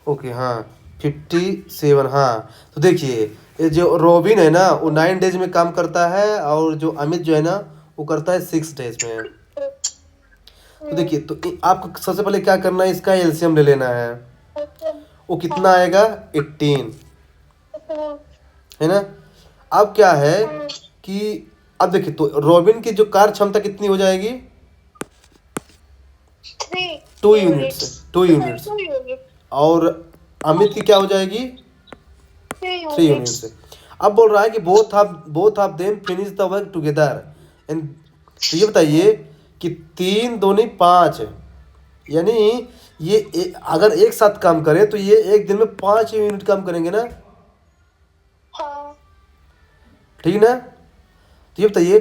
Okay हाँ 57। हाँ तो देखिए, ये जो रॉबिन है ना वो 9 डेज में काम करता है, और जो अमित जो है ना वो करता है 6 डेज में। तो देखिए, तो आपको सबसे पहले क्या करना है, इसका एलसीएम ले लेना है। वो कितना आएगा, 18, है ना। अब क्या है कि अब देखिए, तो रॉबिन की जो कार्य क्षमता कितनी हो जाएगी, 2 यूनिट्स, 2 यूनिट्स। और अमित की क्या हो जाएगी, 3 यूनिट्स। अब बोल रहा है कि both of them finish the work together and. तो ये बताइए कि 3 दूनी 5, यानी अगर एक साथ काम करें तो ये एक दिन में 5 यूनिट काम करेंगे ना, ठीक ना। तो ये बताइए,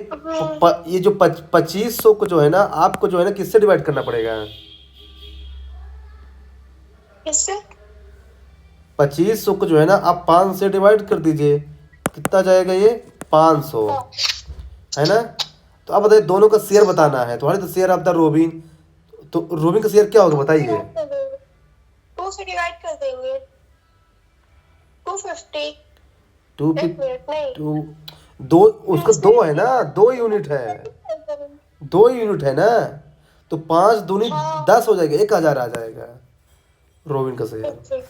ये जो 2500 को जो है ना आपको जो है ना किससे डिवाइड करना पड़ेगा, 2500 को जो है ना आप 5 से डिवाइड कर दीजिए, कितना जाएगा ये, 500, है ना। तो अब बताइए, दोनों का शेयर बताना है, तुम्हारे तो शेयर ऑफ द रोबिन, तो रोबिन का शेयर क्या होगा बताइए, 2 से डिवाइड कर देंगे, 250। 2 दो, उसका 2 है ना, 2 यूनिट है, 2 यूनिट है ना। तो 5 दूनी 10 हो जाएगा, 1000 आ जाएगा रोबिन का शेयर।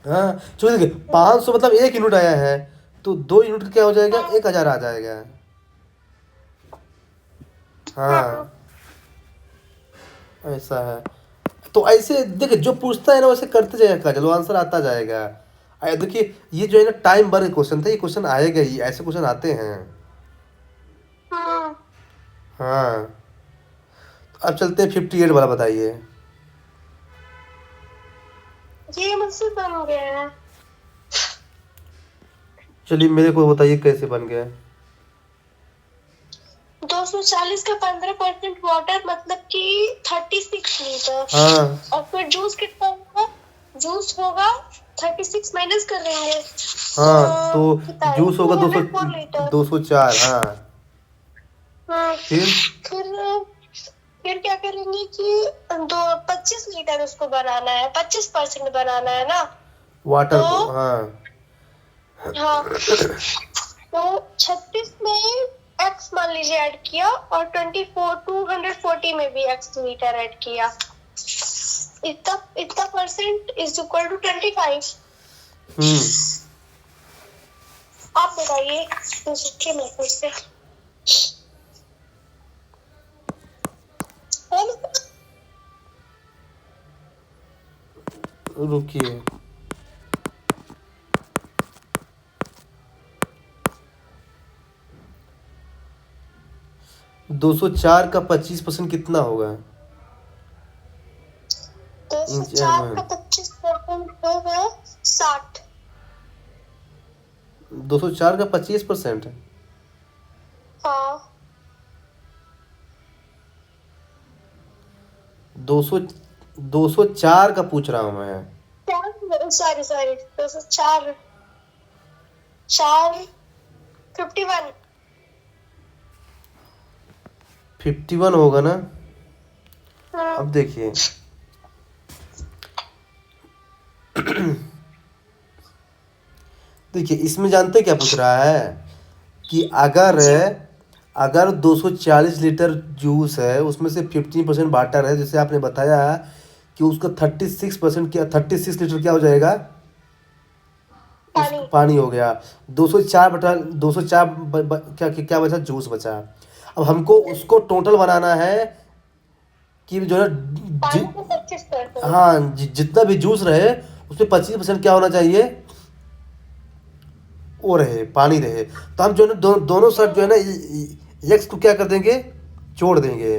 हाँ चलो देखिए, 500 मतलब 1 यूनिट आया है, तो 2 यूनिट का क्या हो जाएगा, 1000 आ जाएगा। हाँ ऐसा है। तो ऐसे देखिए, जो पूछता है ना वैसे करते जाएगा, चलो आंसर आता जाएगा। देखिए, ये जो है ना टाइम भर क्वेश्चन था, ये क्वेश्चन आएगा ही, ऐसे क्वेश्चन आते हैं। हाँ तो अब चलते हैं 58 वाला, बताइए। ये मुझसे बन गया है। चलिए मेरे को बताइए कैसे बन गया। 240 का 15% वाटर, मतलब कि 36 लीटर। हाँ और फिर जूस कितना होगा, जूस होगा 36 माइनस कर लेंगे। हाँ तो जूस होगा 204 लीटर। 204। हाँ फिर फिर क्या करेंगे कि 25 लीटर उसको बनाना है, 25% बनाना है ना, वाटर को, तो हाँ हाँ तो 36 में x मान लीजिए ऐड किया, और 240 में भी x लीटर ऐड किया, इतना परसेंट इज इक्वल टू 25। आप बताइए दूसरे मेथड से। रुकिए, 204 का 25% कितना होगा, 204 का 25% होगा 60। 204 का 25%, हाँ 204 का पूछ रहा हूँ मैं। सॉरी 204, 51। 51 होगा ना। अब देखिए देखिए, इसमें जानते क्या पूछ रहा है कि अगर 240 लीटर जूस है, उसमें से 15% वाटर है, जैसे आपने बताया कि उसका 36% क्या, 36 लीटर क्या हो जाएगा, पानी हो गया। 204 क्या क्या क्या बचा, जूस बचा। अब हमको उसको टोटल बनाना है कि जो है हाँ जितना भी जूस रहे उसमें 25% क्या होना चाहिए, वो रहे, पानी रहे। तो हम जो है ना दोनों साइड जो है ना एक्स को क्या कर देंगे, जोड़ देंगे,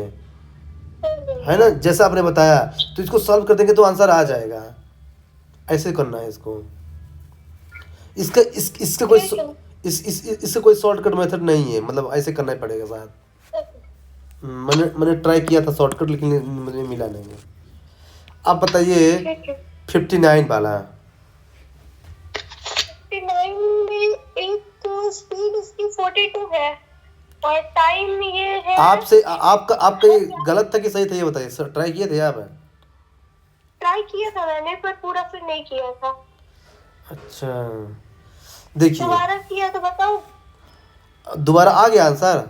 है ना, जैसा आपने बताया। तो इसको सॉल्व कर देंगे तो आंसर आ जाएगा। ऐसे करना है इसको। इसका इसका कोई इससे कोई शॉर्टकट मेथड नहीं है, मतलब ऐसे करना ही पड़ेगा शायद। मैंने ट्राई किया था शॉर्टकट, लेकिन मुझे मिला नहीं। आप बताइए 59 वाला। 59 में एक स्पीड इसकी 42 है, और टाइम ये है। आपका ये गलत था कि सही था, ये बताइए सर, ट्राई किए थे आप? ट्राई किया था मैंने, पर पूरा फिर नहीं किया था। अच्छा देखिए, दोबारा किया तो बताओ। दोबारा आ गया आंसर?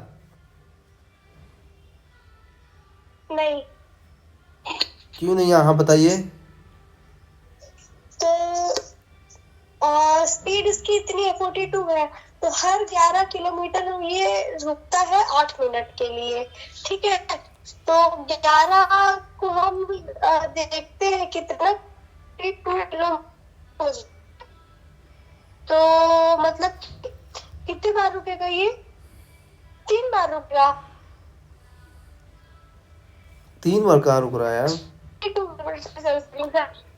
नहीं। क्यों नहीं? हाँ बताइए। तो स्पीड इसकी इतनी है 42 है, तो हर 11 किलोमीटर में ये रुकता है 8 मिनट के लिए। ठीक है, तो 11 को हम देखते हैं कितना, 2 किलोमीटर, तो मतलब कितने बार रुकेगा ये? 3 बार रुकेगा। 3 बार कहाँ रुक रहा है यार? 82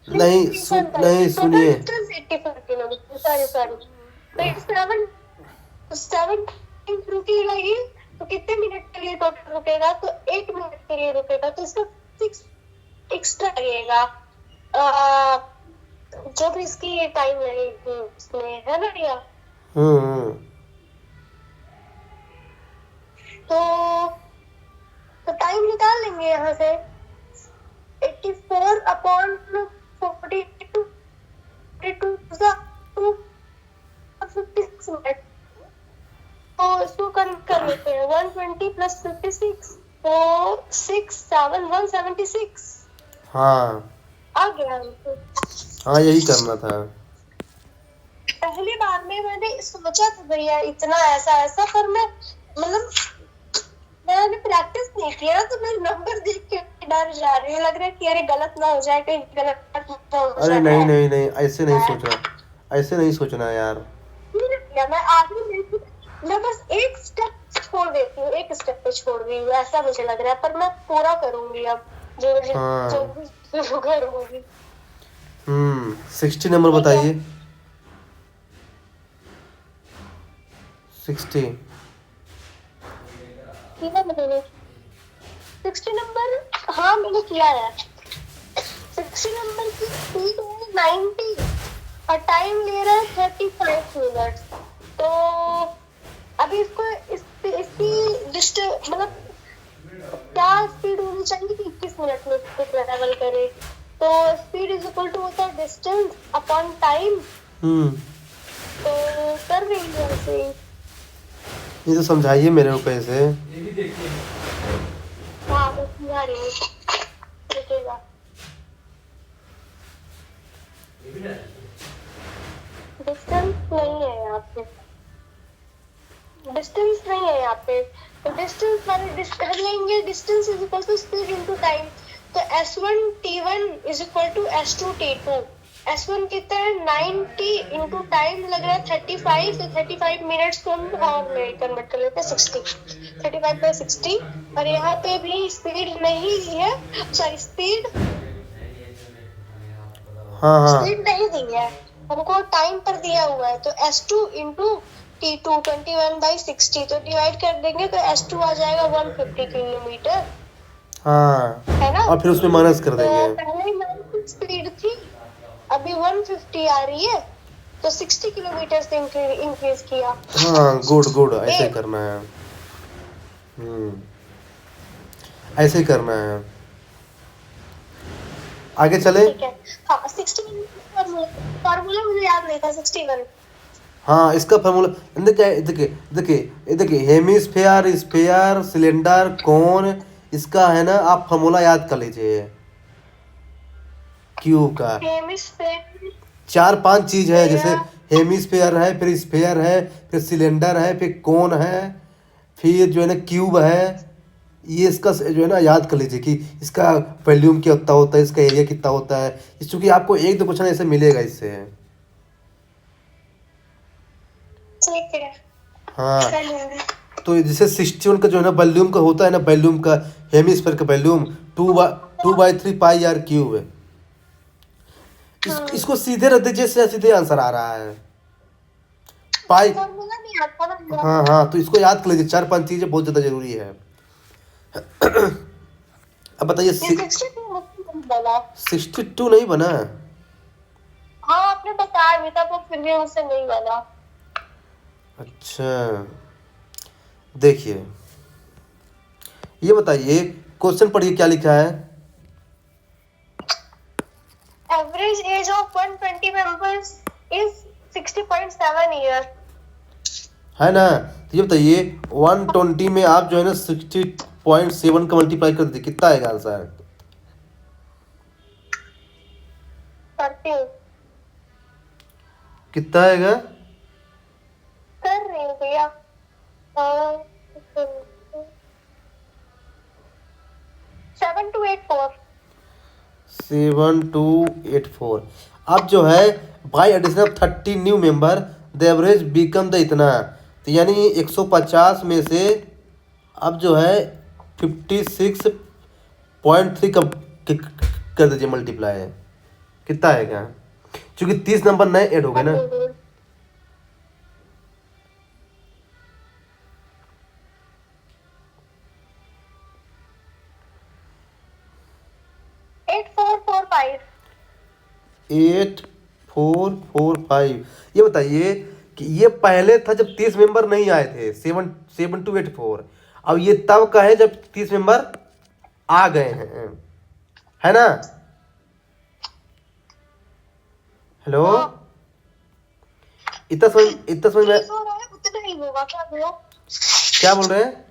नहीं सुनिए। डिस्टेंस 84 किलोमीटर, सॉरी सॉरी, तो 7 रुकेगा ये, तो कितने मिनट के लिए टोटल रुकेगा? तो 8 मिनट के लिए रुकेगा, तो इसका 6 एक्स्ट्रा लगेगा। जब इसकी टाइम लगेगी इसमें, है ना भैया? हम्म। तो टाइम निकाल लेंगे यहाँ से। 84 अपॉन 42 56 मिनट, तो इसको कर लेते हैं। 120 प्लस 56, तो 6 7 176 हाँ आ गया हमको। हाँ, यही करना था। पहली बार में मैंने सोचा था भैया इतना ऐसा ऐसा, पर मैंने प्रैक्टिस नहीं किया ना, तो मेरे नंबर देख के डर जा रही है, लग रहा है कि अरे गलत ना हो जाए, कहीं गलत ना हो अरे जाए। नहीं, ऐसे नहीं सोचना, ऐसे नहीं सोचना यार। मैं आगे मैं बस एक स्टेप छोड़ देती हूँ, एक स्टेप पे छोड़ रही हूँ, ऐसा मुझे लग रहा है, पर मैं पूरा करूंगी अब जो हाँ। जो शुरू करूंगी। 60 नंबर बताइए। 60 किया मैंने 60 नंबर, हाँ मैंने किया है। 60 नंबर की स्पीड है 90 और टाइम ले रहा है 35 मिनट। तो अभी इसको इसकी डिस्टेंस मतलब क्या स्पीड होनी चाहिए कि 21 मिनट में इसको ट्रेवल करे? तो स्पीड इज इक्वल टू होता है डिस्टेंस अपॉन टाइम। तो कर रही है ऐसे ही। ये तो समझाइए मेरे को कैसे। हाँ मैं समझा रही हूँ, रुकेगा। डिस्टेंस नहीं है यहाँ पे, डिस्टेंस नहीं है यहाँ पे। तो डिस्टेंस वाले हम लेंगे, distance is equal to speed into time. तो S1 T1 is equal to S2 T2। S1 कितना है 90 इंटू टाइम लग रहा है 35, तो 35 मिनट्स को हम आवर में कन्वर्ट कर लेते हैं 60, 35 by 60। और यहाँ पे भी स्पीड नहीं है, सॉरी स्पीड हाँ स्पीड नहीं दी है हमको, टाइम पर दिया हुआ है। तो S2 इंटू T2 21 by 60, तो डिवाइड कर देंगे तो S2 आ जाएगा 150 किलोमीटर, हाँ, है ना? और फिर उसमें माइनस कर तो देंगे। पहले 90 स्पीड थी, अभी 150 आ रही है, तो 60 किलोमीटर से इंक्रीज किया। हाँ गुड, ऐसे ही करना है। ऐसे ही करना है। आगे चले। ठीक है, हाँ 61 फार्मूला मुझे याद नहीं था। 61, हाँ इसका फार्मूला देखिए हेमिस्फेयर, स्फेयर, सिलेंडर, कोन, इसका है ना, आप फार्मूला याद कर लीजिए। क्यू का हेमिस्फेयर 4-5 चीज है, जैसे हेमिस्फेयर है, फिर स्फेयर है, फिर सिलेंडर है, फिर कोन है, फिर जो है ना क्यूब है। ये इसका जो है ना याद कर लीजिए कि इसका वॉल्यूम कितना होता है, इसका एरिया कितना होता है। इस चूंकि आपको 1-2 क्वेश्चन ऐसे मिलेगा इससे। ठीक है, हाँ, कर लेंगे। तो जैसे 61 का जो है ना वॉल्यूम का होता है ना, वॉल्यूम का हेमिस्फेयर का वॉल्यूम 2/3 पाई आर क्यूब है। इसको सीधे रख दीजिए, सीधे आंसर आ रहा है पाई। फार्मूला नहीं आता ना। हाँ, तो इसको याद कर लीजिए, 4-5 चीजें बहुत ज़्यादा जरूरी है। अब बताइए, 62 बना। 62 नहीं बना? हाँ आपने बताया भी था, पर फिर भी मुझसे नहीं बना। अच्छा देखिए, ये बताइए, क्वेश्चन पढ़िए क्या लिखा है। average age of 120 members is 60.7 year. है ना। तो ये बताइए 120 में आप जो है ना 60.7 का मल्टीप्लाई कर दीजिए, कितना आएगा आंसर? 13 कितना आएगा? कर रही हूँ भैया। 7284। 7284। अब जो है by addition of 30 new member the average become the इतना, तो यानी 150 में से अब जो है 56.3 कर दीजिए मल्टीप्लाई, कितना आएगा? क्योंकि 30 नंबर नए ऐड हो गए ना। 8445। 8445। ये बताइए कि ये पहले था जब 30 मेंबर नहीं आए थे, 7284। अब ये तब का है जब 30 मेंबर आ गए हैं, है ना। हेलो, इतना समझ में? उतना ही होगा क्या भैया? क्या बोल रहे हैं?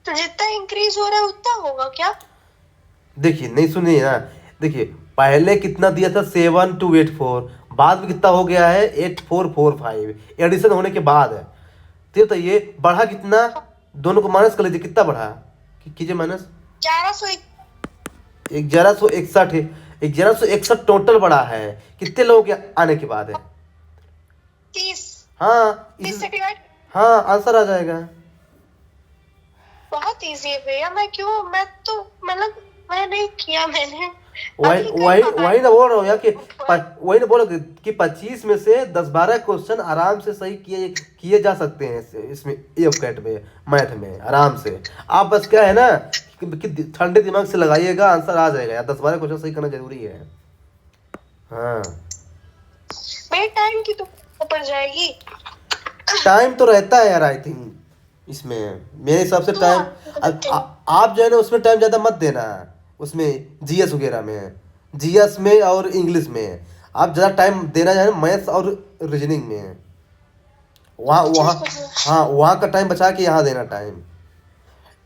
तो जितना इंक्रीज हो रहा है उतना होगा क्या? देखिए, नहीं सुनिए ना, देखिए पहले कितना दिया था 7284, बाद में कितना हो गया है 8445, एडिशन होने के बाद है। तो ये बढ़ा कितना? दोनों को माइनस कर लीजिए, कितना बढ़ा? कीजिए माइनस। 1161। 1161 टोटल बढ़ा है। कितने लोगों के आने के बाद है? 30। हाँ 30 से डिवाइड। हाँ, आंसर आ जाएगा। बहुत इजी है भैया। मैं तो मतलब मैं नहीं किया मैंने। वही ना बोल रहा हूँ यार कि वही ना बोल रहा हूँ कि 25 में से 10-12 क्वेश्चन आराम से सही किए जा सकते हैं इसमें, EFCAT में, मैथ में आराम से। आप बस क्या है ना कि ठंडे दिमाग से लगाइएगा, आंसर आ जाएगा यार। 10-12 क्वेश्चन सही करना जरूरी है। हाँ, मेरे टाइम की तो ऊपर जाएगी। टाइम तो रहता है यार, आई थिंक इसमें मेरे हिसाब से टाइम। आप जो है ना उसमें टाइम ज़्यादा मत देना, उसमें GS वगैरह में, GS में और इंग्लिश में आप ज़्यादा टाइम देना है मैथ्स और रीजनिंग में। वहाँ का टाइम बचा के यहाँ देना टाइम।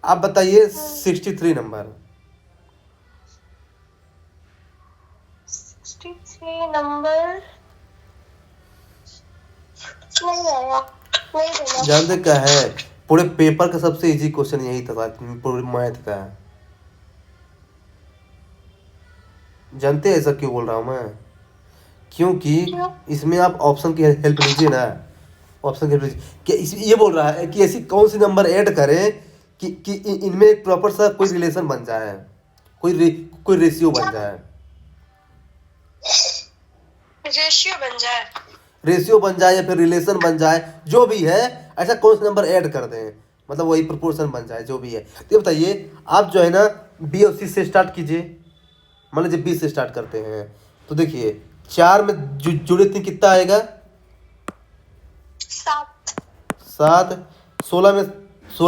आप बताइए 63 नंबर। 63 नंबर नहीं आया, नहीं देना। जानते क्या है, पूरे पेपर का सबसे इजी क्वेश्चन यही था पूरे मैथ का। जानते हैं ऐसा क्यों बोल रहा हूँ मैं? क्योंकि इसमें आप ऑप्शन की हेल्प लीजिए ना, ऑप्शन की हेल्प लीजिए कि ये बोल रहा है कि ऐसी कौन सी नंबर ऐड करें कि इनमें एक प्रॉपर सा कोई रिलेशन बन जाए, कोई रेशियो बन जाए। रेशियो बन जाए या फिर रिलेशन बन जाए, जो भी है, ऐसा कौन सा नंबर ऐड कर दें, मतलब वही प्रोपोर्शन बन जाए, जो भी है। तो ये बताइए आप जो है ना B और C से स्टार्ट कीजिए। मान लीजिए B से स्टार्ट करते हैं, तो देखिए 4 में जुड़े थे, कितना आएगा? 7। 16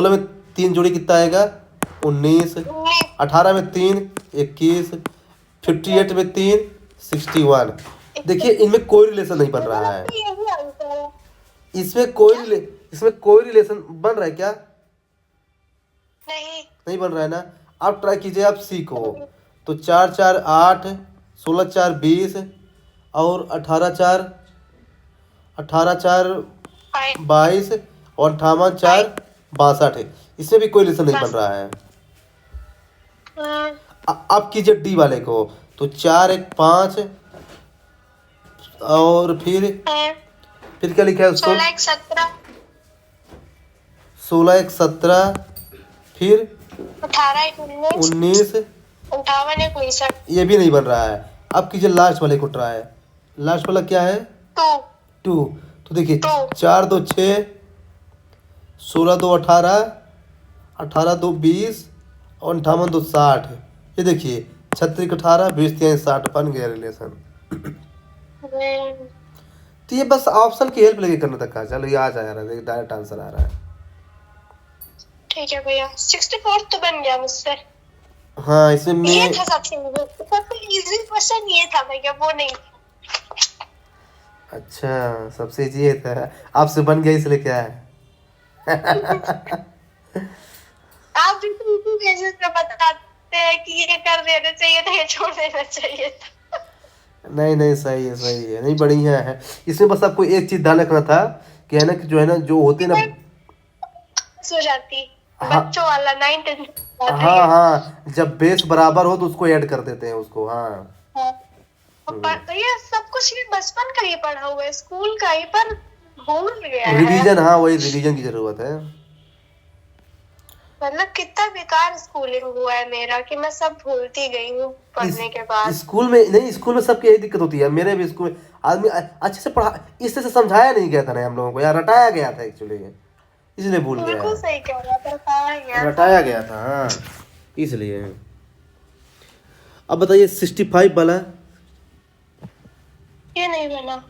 में 3 जोड़ी, कितना आएगा? 19। 18 में 3 21। 58 में 3 61। देखिए इनमें कोई रिलेशन नहीं बन रहा है। इसमें कोई रिलेशन बन रहा है क्या? नहीं बन रहा है ना। आप ट्राई कीजिए आप C को, तो 4 4 8, 16 4 20 और 18 4 22 और 58 4 62। इसमें भी कोई रिलेशन नहीं बन रहा है। आप कीजिए D वाले को, तो 4 1 5 और फिर क्या लिखा है उसको? 16 1 17, फिर 18 1 19, 58 1 59। ये भी नहीं बन रहा है। अब कीजिए लास्ट वाले को ट्राई। लास्ट वाला क्या है? 2। तो देखिए 4 2 6, 16 2 18, 18 2 20 और 58 2 60। ये देखिए 36 18 20 3 60 बन गया रिलेशन। तो ये बस ऑप्शन की हेल्प लेके करने तक का, चलो ये आ जा रहा है, डायरेक्ट आंसर आ रहा है। ठीक है भैया, 64 तो बन गया मुझसे। हाँ इसमें ये मैं, था सबसे इजी क्वेश्चन, ये था भैया, वो नहीं। अच्छा सबसे इजी ये था, आपसे बन गया इसलिए क्या है। आप भी तो इसी बेसिस पे बताते हैं कि ये कर देना चाहिए था, ये छोड़ देना चाहिए था। नहीं नहीं, सही है, नहीं बढ़िया है। इसमें बस आपको एक चीज ध्यान रखना था कि है ना, कि जो है ना, जो होते हैं ना। हो जाती, हाँ बच्चों वाला 9 10 आता हाँ है। हाँ, जब बेस बराबर हो तो उसको ऐड कर देते हैं उसको, हाँ। हाँ। हम्म। तो ये सब कुछ भी बचपन का ही पढ़ा हुआ है, स्कूल का ही, पर भूल गया है। रिवीजन, हाँ वही रिवीजन की जरूरत है। मतलब कितना बेकार स्कूलिंग हुआ है मेरा कि मैं सब भूलती गई हूँ इस पढ़ने के बाद। स्कूल में नहीं, स्कूल में सबकी यही दिक्कत होती है, मेरे भी स्कूल में आदमी अच्छे से पढ़ा, इस तरह से समझाया नहीं गया था ना हम लोगों को, यार रटाया गया था एक्चुअली, इसलिए भूल गया बिल्कुल है। सही कह रहा था, कहा गया था। रटाया गया था, हाँ इसलिए। अब बताइए 65 वाला। ये नहीं बना।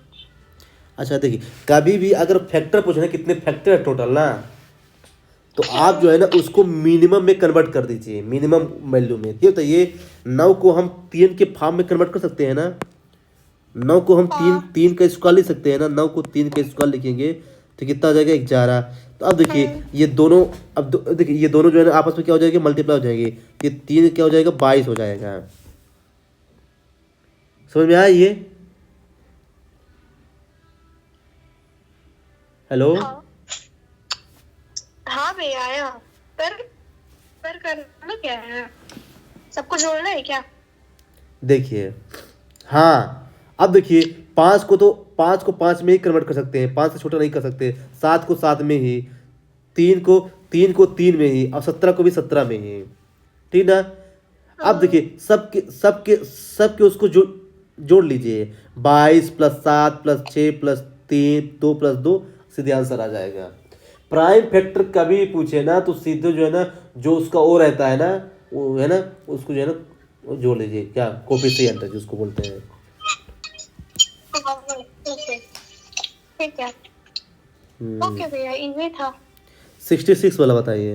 अच्छा देखिए, कभी भी अगर फैक्टर पूछना कितने फैक्टर है टोटल ना, तो आप जो है ना उसको मिनिमम में कन्वर्ट कर दीजिए, मिनिमम वैल्यू में। ये बताइए 9 को हम 3 के फॉर्म में कन्वर्ट कर सकते हैं ना, 9 को हम तीन हाँ। तीन का स्क्वायर लिख सकते हैं ना, 9 को 3 का स्क्वायर लिखेंगे तो कितना आ जाएगा, 11। तो अब देखिए ये दोनों, अब देखिए ये दोनों जो है ना आपस में क्या हो जाएंगे, मल्टीप्लाई हो जाएंगे। ये 3 क्या हो जाएगा, 22 हो जाएगा। समझ में आया ये? हेलो। हाँ हाँ भैया आया। पर करना क्या है, सबको जोड़ना है क्या? देखिए, हाँ अब देखिए, 5 को 5 में ही कन्वर्ट कर सकते हैं, 5 से छोटा नहीं कर सकते, 7 को 7 में ही, 3 को 3 में ही, और 17 को भी 17 में ही, ठीक ना। अब देखिए सबके सबके सबके उसको जोड़ लीजिए, 22 + 7 + 6 + 3 2 + 2, सीधे आंसर आ जाएगा। प्राइम फैक्टर कभी पूछे ना तो सीधे जो है ना, जो उसका ओ रहता है ना, वो है ना, उसको जो है ना वो जोड़ लीजिए, क्या कोफिशिएंट जिसको बोलते हैं। ओके ठीक है। ओके भैया, इजी था। 66 वाला बताइए।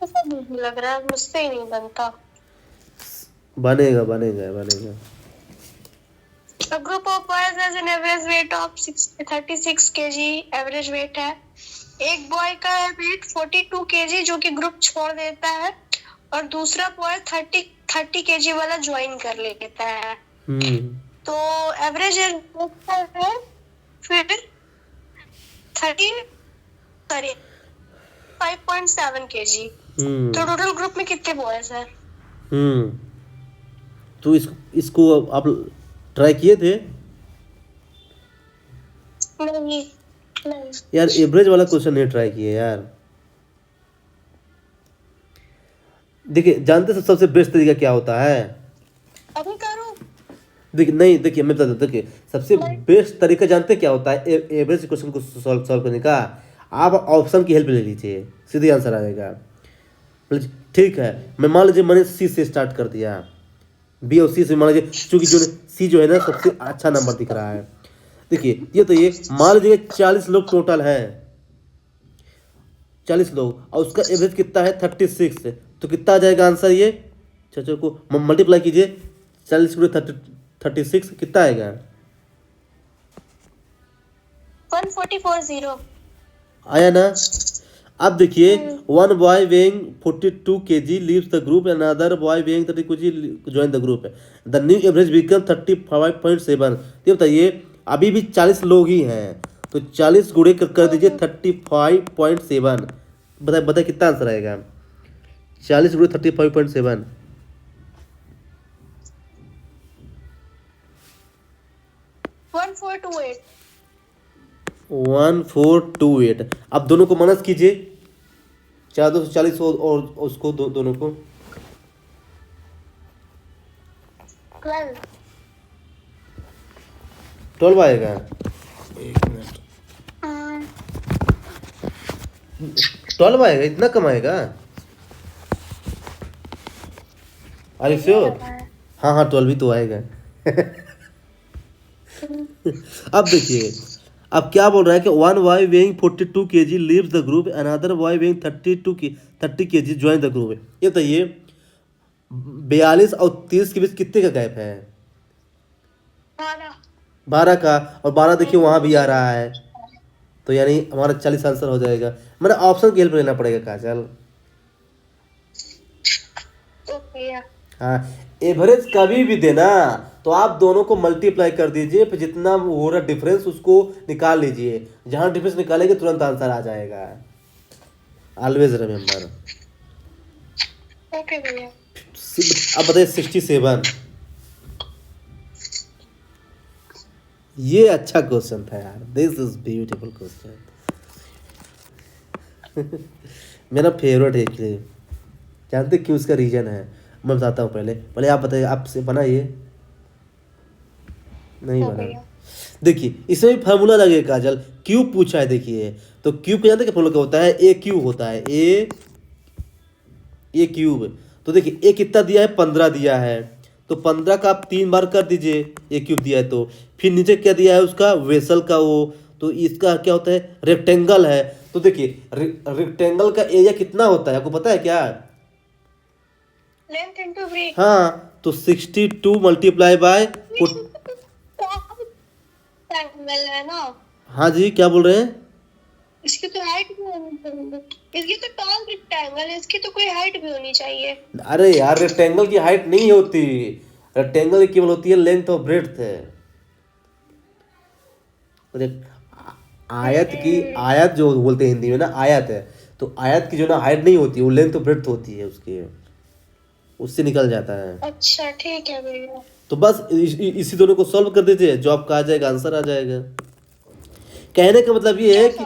ऐसा नहीं लग रहा है, मुझसे ही नहीं बनता। बनेगा बनेगा बनेगा। A group of boys has an average weight of 36 kg, average weight है। एक बॉय का है वेट 42 kg जो कि ग्रुप छोड़ देता है, और दूसरा बॉय 30 kg वाला ज्वाइन कर लेता है। तो एवरेज है फिर 5.7 kg। तो टोटल ग्रुप में कितने बॉयज हैं? तो इसको आप ट्राई किए थे नहीं नहीं। यार, एवरेज वाला क्वेश्चन नहीं ट्राई किए यार। देखिए जानते हैं सबसे बेस्ट तरीका क्या होता है? अभी करूँ? देखिए नहीं, देखिए मैं बता देता हूँ, देखिए सबसे बेस्ट तरीका जानते हैं क्या होता है एवरेज क्वेश्चन को सॉल्व करने का? आप ऑप्शन की हेल्प ले लीजिए, सीधे आंसर आ जाएगा। मतलब ठीक है, मैं मान लीजिए मैंने सी से स्टार्ट कर दिया, बी और सी से मान लीजिए, चूंकि जो सी जो है ना सबसे अच्छा नंबर दिख रहा है। देखिए ये तो ये मान लीजिए 40 लोग टोटल है, 40 लोग, और उसका एवरेज कितना है 36, तो कितना आ जाएगा आंसर? ये चाचा को मल्टीप्लाई कीजिए, 40 × 36 कितना आएगा? 1440 आया ना। अब देखिए, one boy weighing 42 kg leaves the group and another boy weighing 30 kg join the group. The new average become 35.7। ये बताइए अभी भी 40 लोग ही हैं, तो 40 गुणे कर दीजिए 35.7। बताइए कितना आंसर आएगा? 40 × 35.7। 1428। 1428। अब दोनों को माइनस कीजिए, 440 और उसको दोनों को 12 आएगा। एक मिनट, 12 आएगा, इतना कम आएगा? Are you sure? हाँ हाँ 12 ही तो आएगा। अब देखिए, अब क्या बोल रहा है कि one boy weighing 42 kg leaves the group, another boy weighing 30 kg join the group। ये बताइए 42 और 30 के बीच कितने का गैप है? 12। 12 का। और 12 देखिए वहाँ भी आ रहा है, तो यानी हमारा 40 आंसर हो जाएगा। मैंने ऑप्शन की हेल्प लेना पड़ेगा काजल। ओके। हाँ, एवरेज कभी भी देना तो आप दोनों को मल्टीप्लाई कर दीजिए, फिर जितना हो रहा डिफरेंस उसको निकाल लीजिए। जहाँ डिफरेंस निकालेंगे तुरंत आंसर आ जाएगा। Always remember. ओके भैया। अब बताइए 67। ये अच्छा क्वेश्चन था यार, दिस इज ब्यूटीफुल क्वेश्चन। मेरा फेवरेट है एक्चुअली। जानते क्यों? इसका रीजन है, मैं बताता हूँ। पहले पहले आप बताइए, आपसे बना ये? नहीं हाँ बना। भैया। देखिए इसमें भी फार्मूला लगेगा काजल। क्यूब पूछा है, देखिए तो क्यूब को जानते हैं क्या फार्मूला क्या होता है? ए क्यूब होता है, ए क्यूब। तो देखिए ए कितना दिया है? 15 दिया है, तो 15 का आप 3 बार कर दीजिए, ए क्यूब दिया है तो। फिर नीचे क्या दिया है उसका? वेसल का वो। तो इसका क्या होता है? रेक्टेंगल है। तो देखिए रेक्टेंगल का एरिया कितना होता है, आपको पता है क्या? Length into breadth. हाँ, तो 62 मल्टीप्लाई बाय ट्रायंगल है ना। हाँ जी, क्या बोल रहे हैं? इसकी तो हाइट भी होनी चाहिए। इसकी तो टॉल रेक्टेंगल है, इसकी तो कोई हाइट भी होनी चाहिए। अरे यार, रेक्टेंगल की हाइट नहीं होती, रेक्टेंगल की केवल होती है लेंथ और ब्रेड्थ है। आयत की, आयत जो बोलते हैं हिंदी में ना, आयत है, तो आयत की जो ना हाइट नहीं होती, वो लेंथ और ब्रेड्थ होती है उसकी, उससे निकल जाता है। अच्छा ठीक है भैया। तो बस इसी दोनों को सॉल्व कर दीजिए, जो आपका आ जाएगा आंसर आ जाएगा। कहने का मतलब ये है कि,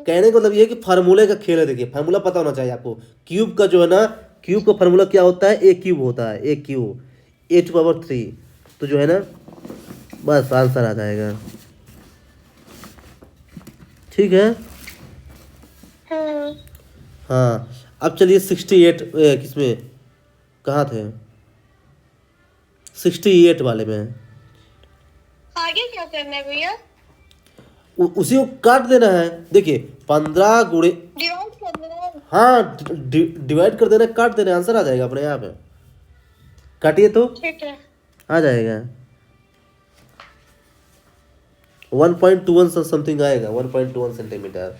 कहने का मतलब ये है कि फार्मूले का खेल है। देखिए फार्मूला पता होना चाहिए आपको। क्यूब का जो है ना, क्यूब का फार्मूला क्या होता है? ए क्यूब होता है, ए क्यूब, a⁻3। तो जो है ना, बस आंसर आ जाएगा। ठीक है। हाँ, अब चलिए 68 किसमें, कहाँ थे? 68 वाले में। आगे क्या करना है भैया? उसी को काट देना है। देखिए 15 गुणे, डिवाइड करना है। हाँ डिवाइड कर देना, काट देना, आंसर आ जाएगा अपने आप। काटिए तो ठीक है। आ जाएगा 1.21 समथिंग आएगा, 1.21 सेंटीमीटर।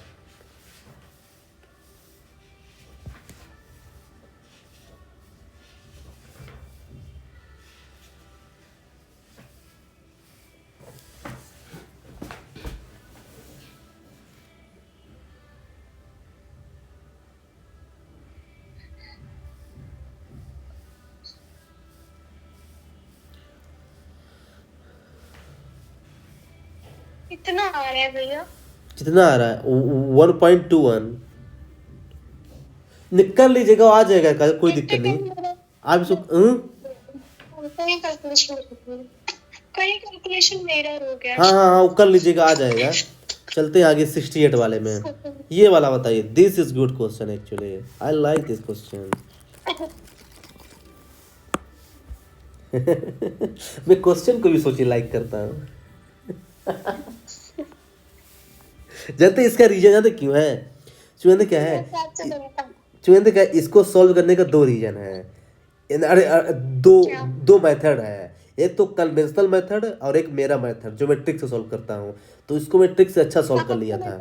इतना आ रहा है भैया। कितना आ रहा है? 1.21। निकल लीजिएगा, आ जाएगा, कोई दिक्कत नहीं। आप इसको कहीं कैलकुलेशन कहीं कैलकुलेशन मेरा हो गया। हाँ हाँ हाँ, वो कर लीजिएगा, आ जाएगा। चलते हैं आगे 68 वाले में। ये वाला बताइए, this is good question actually, I like this question. मैं क्वेश्चन को भी सोचिए लाइक करता हूँ। जानते इसका रीजन जानते क्यों है? चुनते क्या है? चुनते क्या है? इसको सॉल्व करने का 2 रीजन है। अरे दो मेथड है। एक तो कन्वेंशनल मेथड और एक मेरा मेथड, जो मैं ट्रिक से सॉल्व करता हूँ। तो इसको मैं ट्रिक से अच्छा सॉल्व कर लिया था।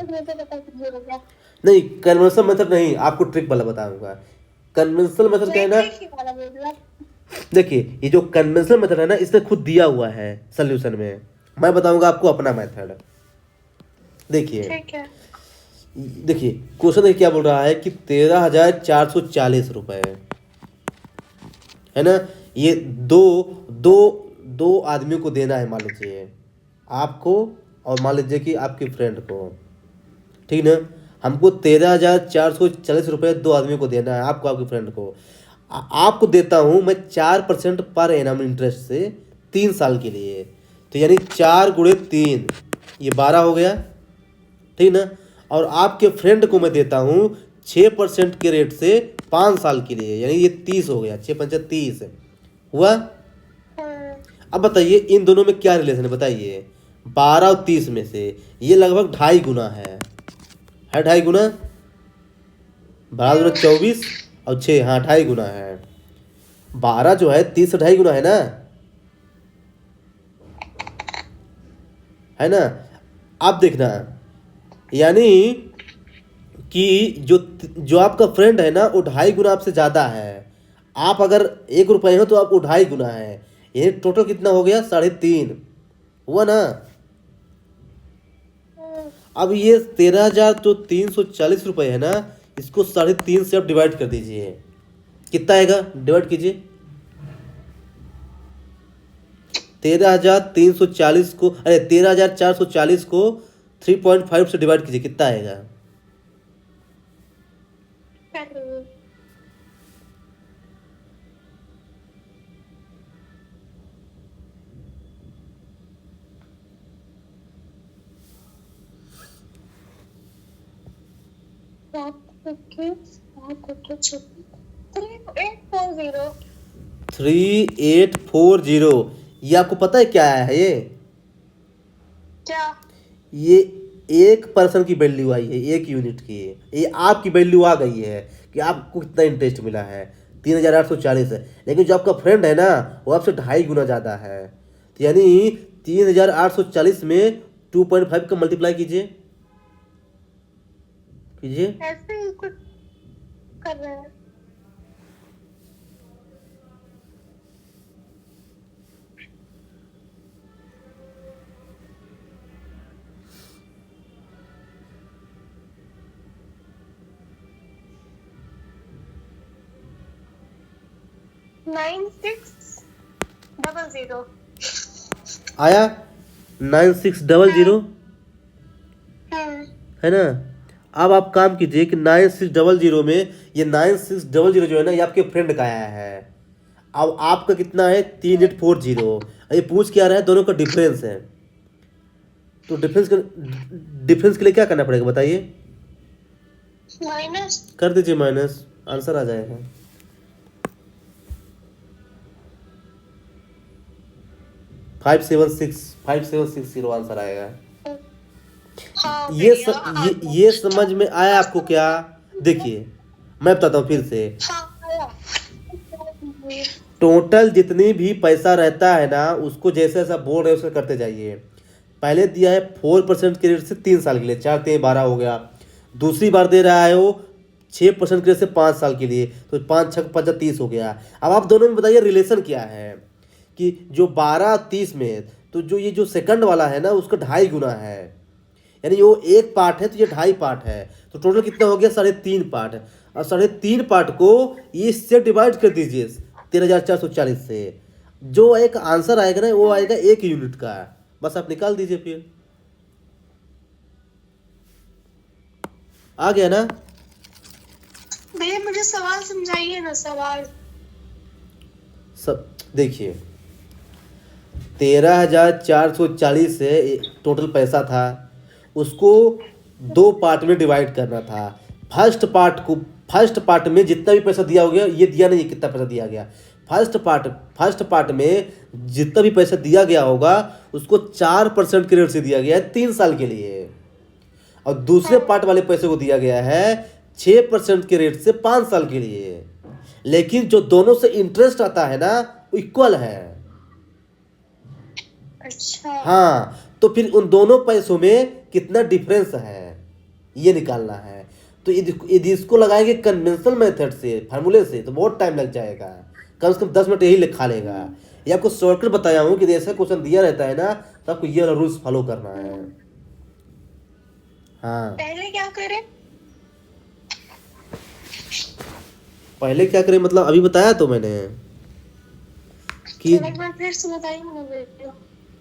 नहीं, कन्वेंशनल मेथड नहीं, आपको ट्रिक वाला बताऊंगा। कन्वेंशनल मेथड क्या है ना, देखिए ये जो कन्वेंशनल मेथड है ना, इसने खुद दिया हुआ है सोल्यूशन में। मैं बताऊंगा आपको अपना मेथड। देखिए देखिए क्वेश्चन क्या बोल रहा है कि 13,440 रुपए है ना, ये दो दो दो आदमियों को देना है, मान लीजिए आपको और मान लीजिए कि आपके फ्रेंड को, ठीक ना। हमको 13,440 रुपये 2 आदमियों को देना है, आपको, आपके फ्रेंड को। आपको देता हूँ मैं 4% पर एनम इंटरेस्ट से 3 साल के लिए। तो यानी 4 गुणे 3, ये 12 हो गया, ठीक ना। और आपके फ्रेंड को मैं देता हूँ 6% के रेट से 5 साल के लिए, यानी ये 30 हो गया, 6×5 30 हुआ। अब बताइए इन दोनों में क्या रिलेशन है, बताइए। 12 और 30 में से ये लगभग 2.5 गुना है 2.5 गुना, 12 दूना 24 और 6, हाँ 2.5 गुना है। 12 जो है 30 से 2.5 गुना है ना। आप देखना, यानी कि जो आपका फ्रेंड है ना वो 2.5 गुना आपसे ज़्यादा है। आप अगर 1 रुपये हो तो आपको 2.5 गुना है। ये टोटल कितना हो गया? 3.5 हुआ ना। अब ये 13,340 रुपये है ना, इसको 3.5 से आप डिवाइड कर दीजिए। कितना आएगा? डिवाइड कीजिए। 13,340 को, अरे 13,440 को 3.5 से डिवाइड कीजिए, कितना आएगा? कर रही हूँ। सात ओके 3840। 3840। ये आपको पता है क्या है? क्या? ये 1 पर्सन की वैल्यू आई है, 1 यूनिट की। ये आपकी वैल्यू आ गई है कि आपको कितना इंटरेस्ट मिला है। 3,840 है, लेकिन जो आपका फ्रेंड है ना वो आपसे 2.5 गुना ज़्यादा है। तो यानी 3,840 में 2.5 का मल्टीप्लाई कीजिए, कीजिए। ऐसे ही कुछ कर रहे हैं। Nine six double zero. आया 9600, है ना। अब आप काम कीजिए कि 9600 में ये 9600 जो है ना ये आपके फ्रेंड का आया है। अब आपका कितना है? 3840। ये पूछ क्या रहा है? दोनों का डिफरेंस है। तो डिफरेंस के लिए क्या करना पड़ेगा बताइए? माइनस कर दीजिए माइनस, आंसर आ जाएगा। 5760 आंसर आएगा। हाँ ये भैया, ये समझ में आया आपको क्या? देखिए मैं बताता हूँ फिर से। हाँ। टोटल जितनी भी पैसा रहता है ना उसको जैसे जैसा बोल रहे उसका करते जाइए। पहले दिया है 4% के रेट से 3 साल के लिए, 4×3 = 12 हो गया। दूसरी बार दे रहा है वो 6% के रेट से 5 साल के लिए, तो 5×6 = 30 हो गया। अब आप दोनों में बताइए रिलेशन क्या है? कि जो 12-30 में, तो जो ये जो सेकंड वाला है ना उसका 2.5 गुना है, यानी वो 1 पार्ट है तो ये 2.5 पार्ट है। तो टोटल कितना हो गया? 3.5 पार्ट। और 3.5 पार्ट को इससे डिवाइड कर दीजिए 13,440 से। जो एक आंसर आएगा ना वो आएगा 1 यूनिट का। बस आप निकाल दीजिए, फिर आ गया ना। भैया मुझे सवाल समझाइए ना, सवाल। सब देखिए, 13,440 से टोटल पैसा था, उसको 2 पार्ट में डिवाइड करना था। फर्स्ट पार्ट में जितना भी पैसा दिया हो गया, ये दिया नहीं कितना पैसा दिया गया। फर्स्ट पार्ट में जितना भी पैसा दिया गया होगा उसको 4% के रेट से दिया गया है 3 साल के लिए। और दूसरे पार्ट वाले पैसे को दिया गया है 6% के रेट से 5 साल के लिए। लेकिन जो दोनों से इंटरेस्ट आता है ना वो इक्वल है। अच्छा। हाँ, तो फिर उन दोनों पैसों में कितना डिफरेंस है ये निकालना है। तो यदि इसको लगाएंगे कन्वेंशनल मेथड से, फार्मूले से, तो बहुत टाइम लग जाएगा। कम से कम 10 मिनट यही लिखा लेगा। ये आपको शॉर्टकट बताया हूँ कि जैसा क्वेश्चन दिया रहता है ना तो आपको ये रूल्स फॉलो करना है। हाँ, पहले क्या करें? पहले क्या करें मतलब अभी बताया तो मैंने कि एक बार फिर से बताइए ना भैया।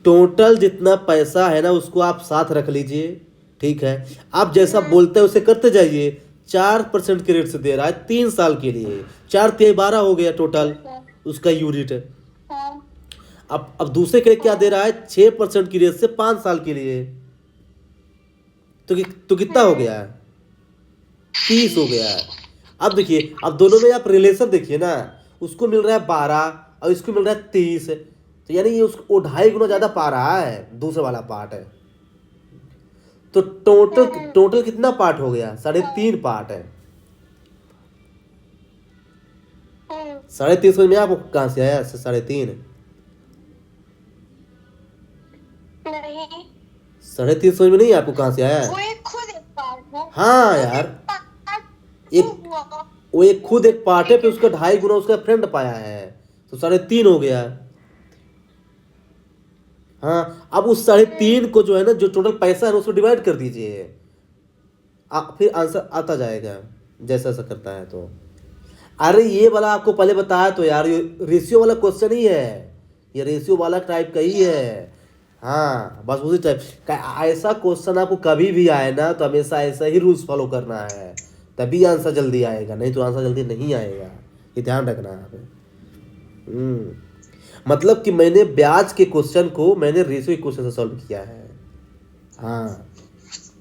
टोटल जितना पैसा है ना उसको आप साथ रख लीजिए, ठीक है। आप जैसा बोलते हैं उसे करते जाइए। 4% के रेट से दे रहा है 3 साल के लिए, 4×3 = 12 हो गया टोटल उसका यूनिट। हाँ। अब दूसरे के लिए क्या दे रहा है? 6% की रेट से 5 साल के लिए। तो कितना हो गया? 30 हो गया। अब देखिए, अब दोनों में आप रिलेशन देखिए ना, उसको मिल रहा है 12 और इसको मिल रहा है 30। तो यानी ये उसको 2.5 गुना ज्यादा पा रहा है दूसरा वाला पार्ट है। तो टोटल कितना पार्ट हो गया? 3.5 पार्ट है। 3.5 समझ में आपको कहाँ से आया 3.5? नहीं, 3.5 समझ में नहीं आपको कहाँ से आया? वो एक खुद एक पार्ट है। हाँ यार, एक वो एक खुद एक पार्ट है, फिर उसका 2.5 गुना उसका फ्रेंड पाया है, तो 3.5 हो गया। हाँ, अब उस 3.5 को जो है ना, जो टोटल पैसा है ना, उसको डिवाइड कर दीजिए, फिर आंसर आता जाएगा, जैसा ऐसा करता है तो। अरे ये वाला आपको पहले बताया तो यार, ये रेशियो वाला क्वेश्चन ही है, ये रेशियो वाला टाइप का ही है। हाँ, बस उसी टाइप का ऐसा क्वेश्चन आपको कभी भी आए ना, तो हमेशा ऐसा ही रूल्स फॉलो करना है, तभी आंसर जल्दी आएगा, नहीं तो आंसर जल्दी नहीं आएगा, ये ध्यान रखना है। मतलब कि मैंने ब्याज के क्वेश्चन को मैंने रेशियो के क्वेश्चन से सॉल्व किया है। हाँ,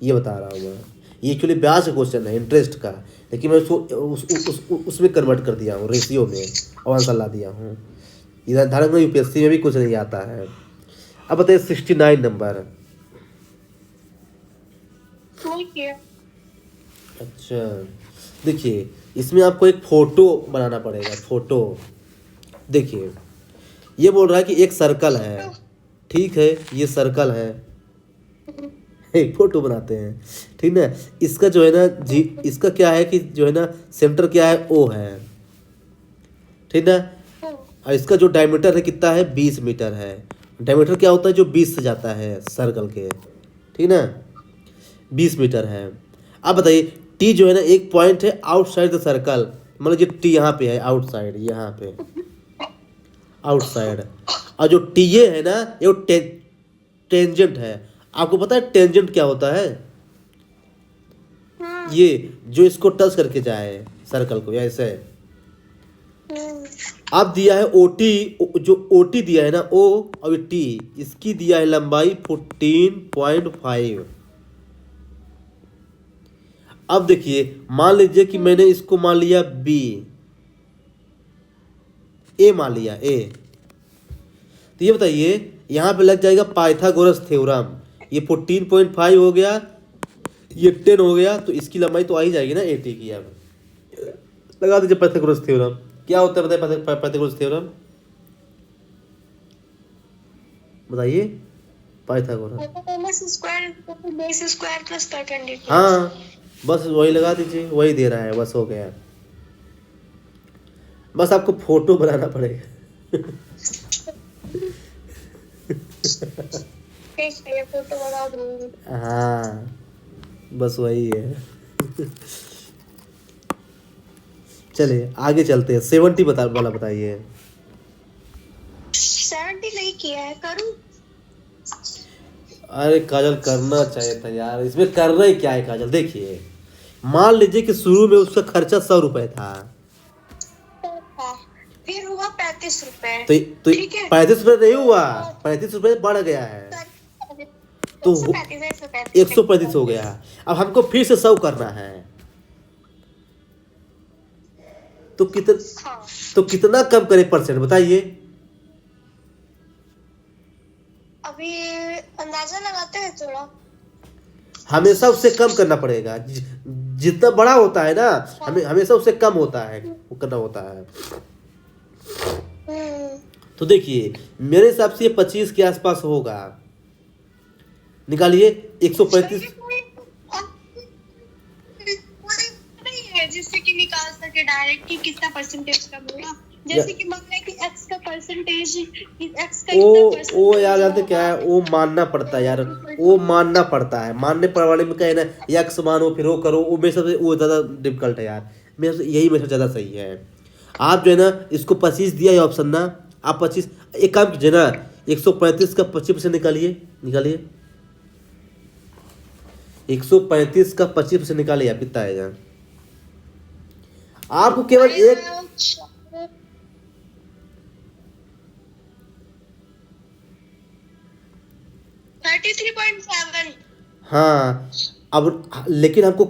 ये बता रहा हूँ मैं, ये एक्चुअली ब्याज का क्वेश्चन है, इंटरेस्ट का, लेकिन मैं उसको उसमें कन्वर्ट कर दिया हूँ रेशियो में, और आंसर ला दिया हूँ। इधर धारक में यूपीएससी में भी कुछ नहीं आता है। अब बताइए 69 नंबर। अच्छा, देखिए इसमें आपको एक फोटो बनाना पड़ेगा, फोटो। देखिए ये बोल रहा है कि एक सर्कल है, ठीक है, ये सर्कल है, एक फोटो बनाते हैं, ठीक ना। इसका जो है ना इसका क्या है कि जो है ना, सेंटर क्या है, ओ है, ठीक ना। और इसका जो डायमीटर है कितना है, 20 मीटर है। डायमीटर क्या होता है, जो 20 से जाता है सर्कल के, ठीक ना, 20 मीटर है। अब बताइए टी जो है ना, एक पॉइंट है आउटसाइड द सर्कल, मतलब ये टी यहाँ पे है, आउटसाइड, यहाँ पे आउटसाइड। और जो टी ये है ना, ये टेंजेंट है। आपको पता है टेंजेंट क्या होता है? ये जो इसको टच करके जाए सर्कल को, ऐसे। अब दिया है ओटी, जो ओटी दिया है ना, ओ और टी, इसकी दिया है लंबाई 14.5। अब देखिए मान लीजिए कि मैंने इसको मान लिया बी, ए मान लिया, ए, तो ये बताइए यहाँ पे लग जाएगा पाइथागोरस थ्योरम। ये 14.5 हो गया, ये 10 हो गया, तो इसकी लंबाई तो आ ही जाएगी ना 80 की। अब लगा दीजिए पाइथागोरस थ्योरम। क्या होता है बताइए पाइथागोरस थ्योरम, बताइए पाइथागोरस। हाँ, बस वही लगा दीजिए, वही दे रहा है, बस हो गया। बस आपको फोटो बनाना पड़ेगा। फोटो बना दूंगी। हाँ, बस वही है। चलिए आगे चलते हैं, 70 वाला बताइए। 70 नहीं किया है, करूं? अरे काजल करना चाहिए था यार, इसमें करना ही क्या है काजल। देखिए मान लीजिए कि शुरू में उसका खर्चा 100 रुपए था, फिर हुआ 35 रुपए, तो 35 रुपए नहीं हुआ, 35 रुपए बढ़ गया है, तो 135 हो गया। अब हमको फिर से 100 करना है, तो कितना कम करे परसेंट बताइए। अभी अंदाजा लगाते हैं थोड़ा। हमेशा उससे कम करना पड़ेगा, जितना बड़ा होता है ना, हमेशा उससे कम होता है, वो करना होता है। तो देखिए मेरे हिसाब से ये 25 के आसपास होगा, निकालिए 135। जिससे कि निकाल सके डायरेक्ट कि कितना परसेंटेज कम होगा। जैसे कि मान लें कि x का परसेंटेज, x का ओ यार जानते क्या है, वो मानना पड़ता है यार, वो मानना पड़ता है, मानने पर वाले में कहे ना यक्स मानो फिर वो करो, वो मेरे सबसे वो ज़्यादा डिफिकल्ट है यार, मेरे यही मेरे ज़्यादा सही है। आप जो है ना इसको 25 दिया है ऑप्शन ना, आप 25, एक काम कीजिए ना, 135 का 25% निकालिए, 135 का 25% निकालिए, आप कितना आएगा? आपको केवल एक 33.7। हाँ, अब लेकिन हमको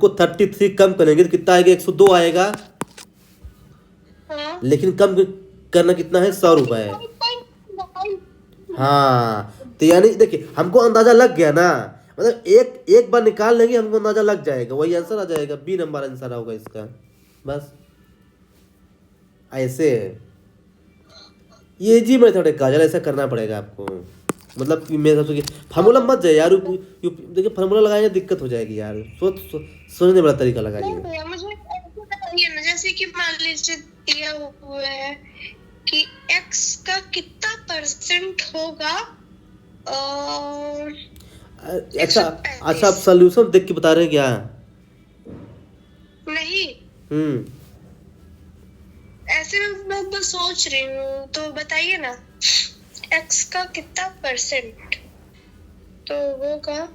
33 कम करेंगे तो कितना आएगा? 102 आएगा। हाँ। लेकिन कम करना कितना है? 100 रुपए। हाँ, तो यानी देखिए हमको अंदाजा लग गया ना, मतलब एक बार निकाल लेंगे हमको अंदाजा लग जाएगा, वही आंसर आ जाएगा, बी नंबर आंसर होगा इसका, बस। ऐसे है। ये जी मेथड है काजल, ऐसा करना पड़ेगा आपको। मतलब कि मेरे हिसाब से फार्मूला मत जाए यार, देखिए फार्मूला लगाएंगे दिक्कत हो जाएगी यार। सोचने वाला तरीका नहीं लगाइए। भैया, मुझे ऐसे बताइए ना, जैसे कि मान लीजिए दिया हुआ है कि x का कितना परसेंट होगा अच्छा, 135। आप सोल्यूशन देख के बता रहे हैं क्या? नहीं, हम्म। ऐसे मैं बस सोच रही हूँ, तो बताइए ना x का कितना परसेंट तो होगा।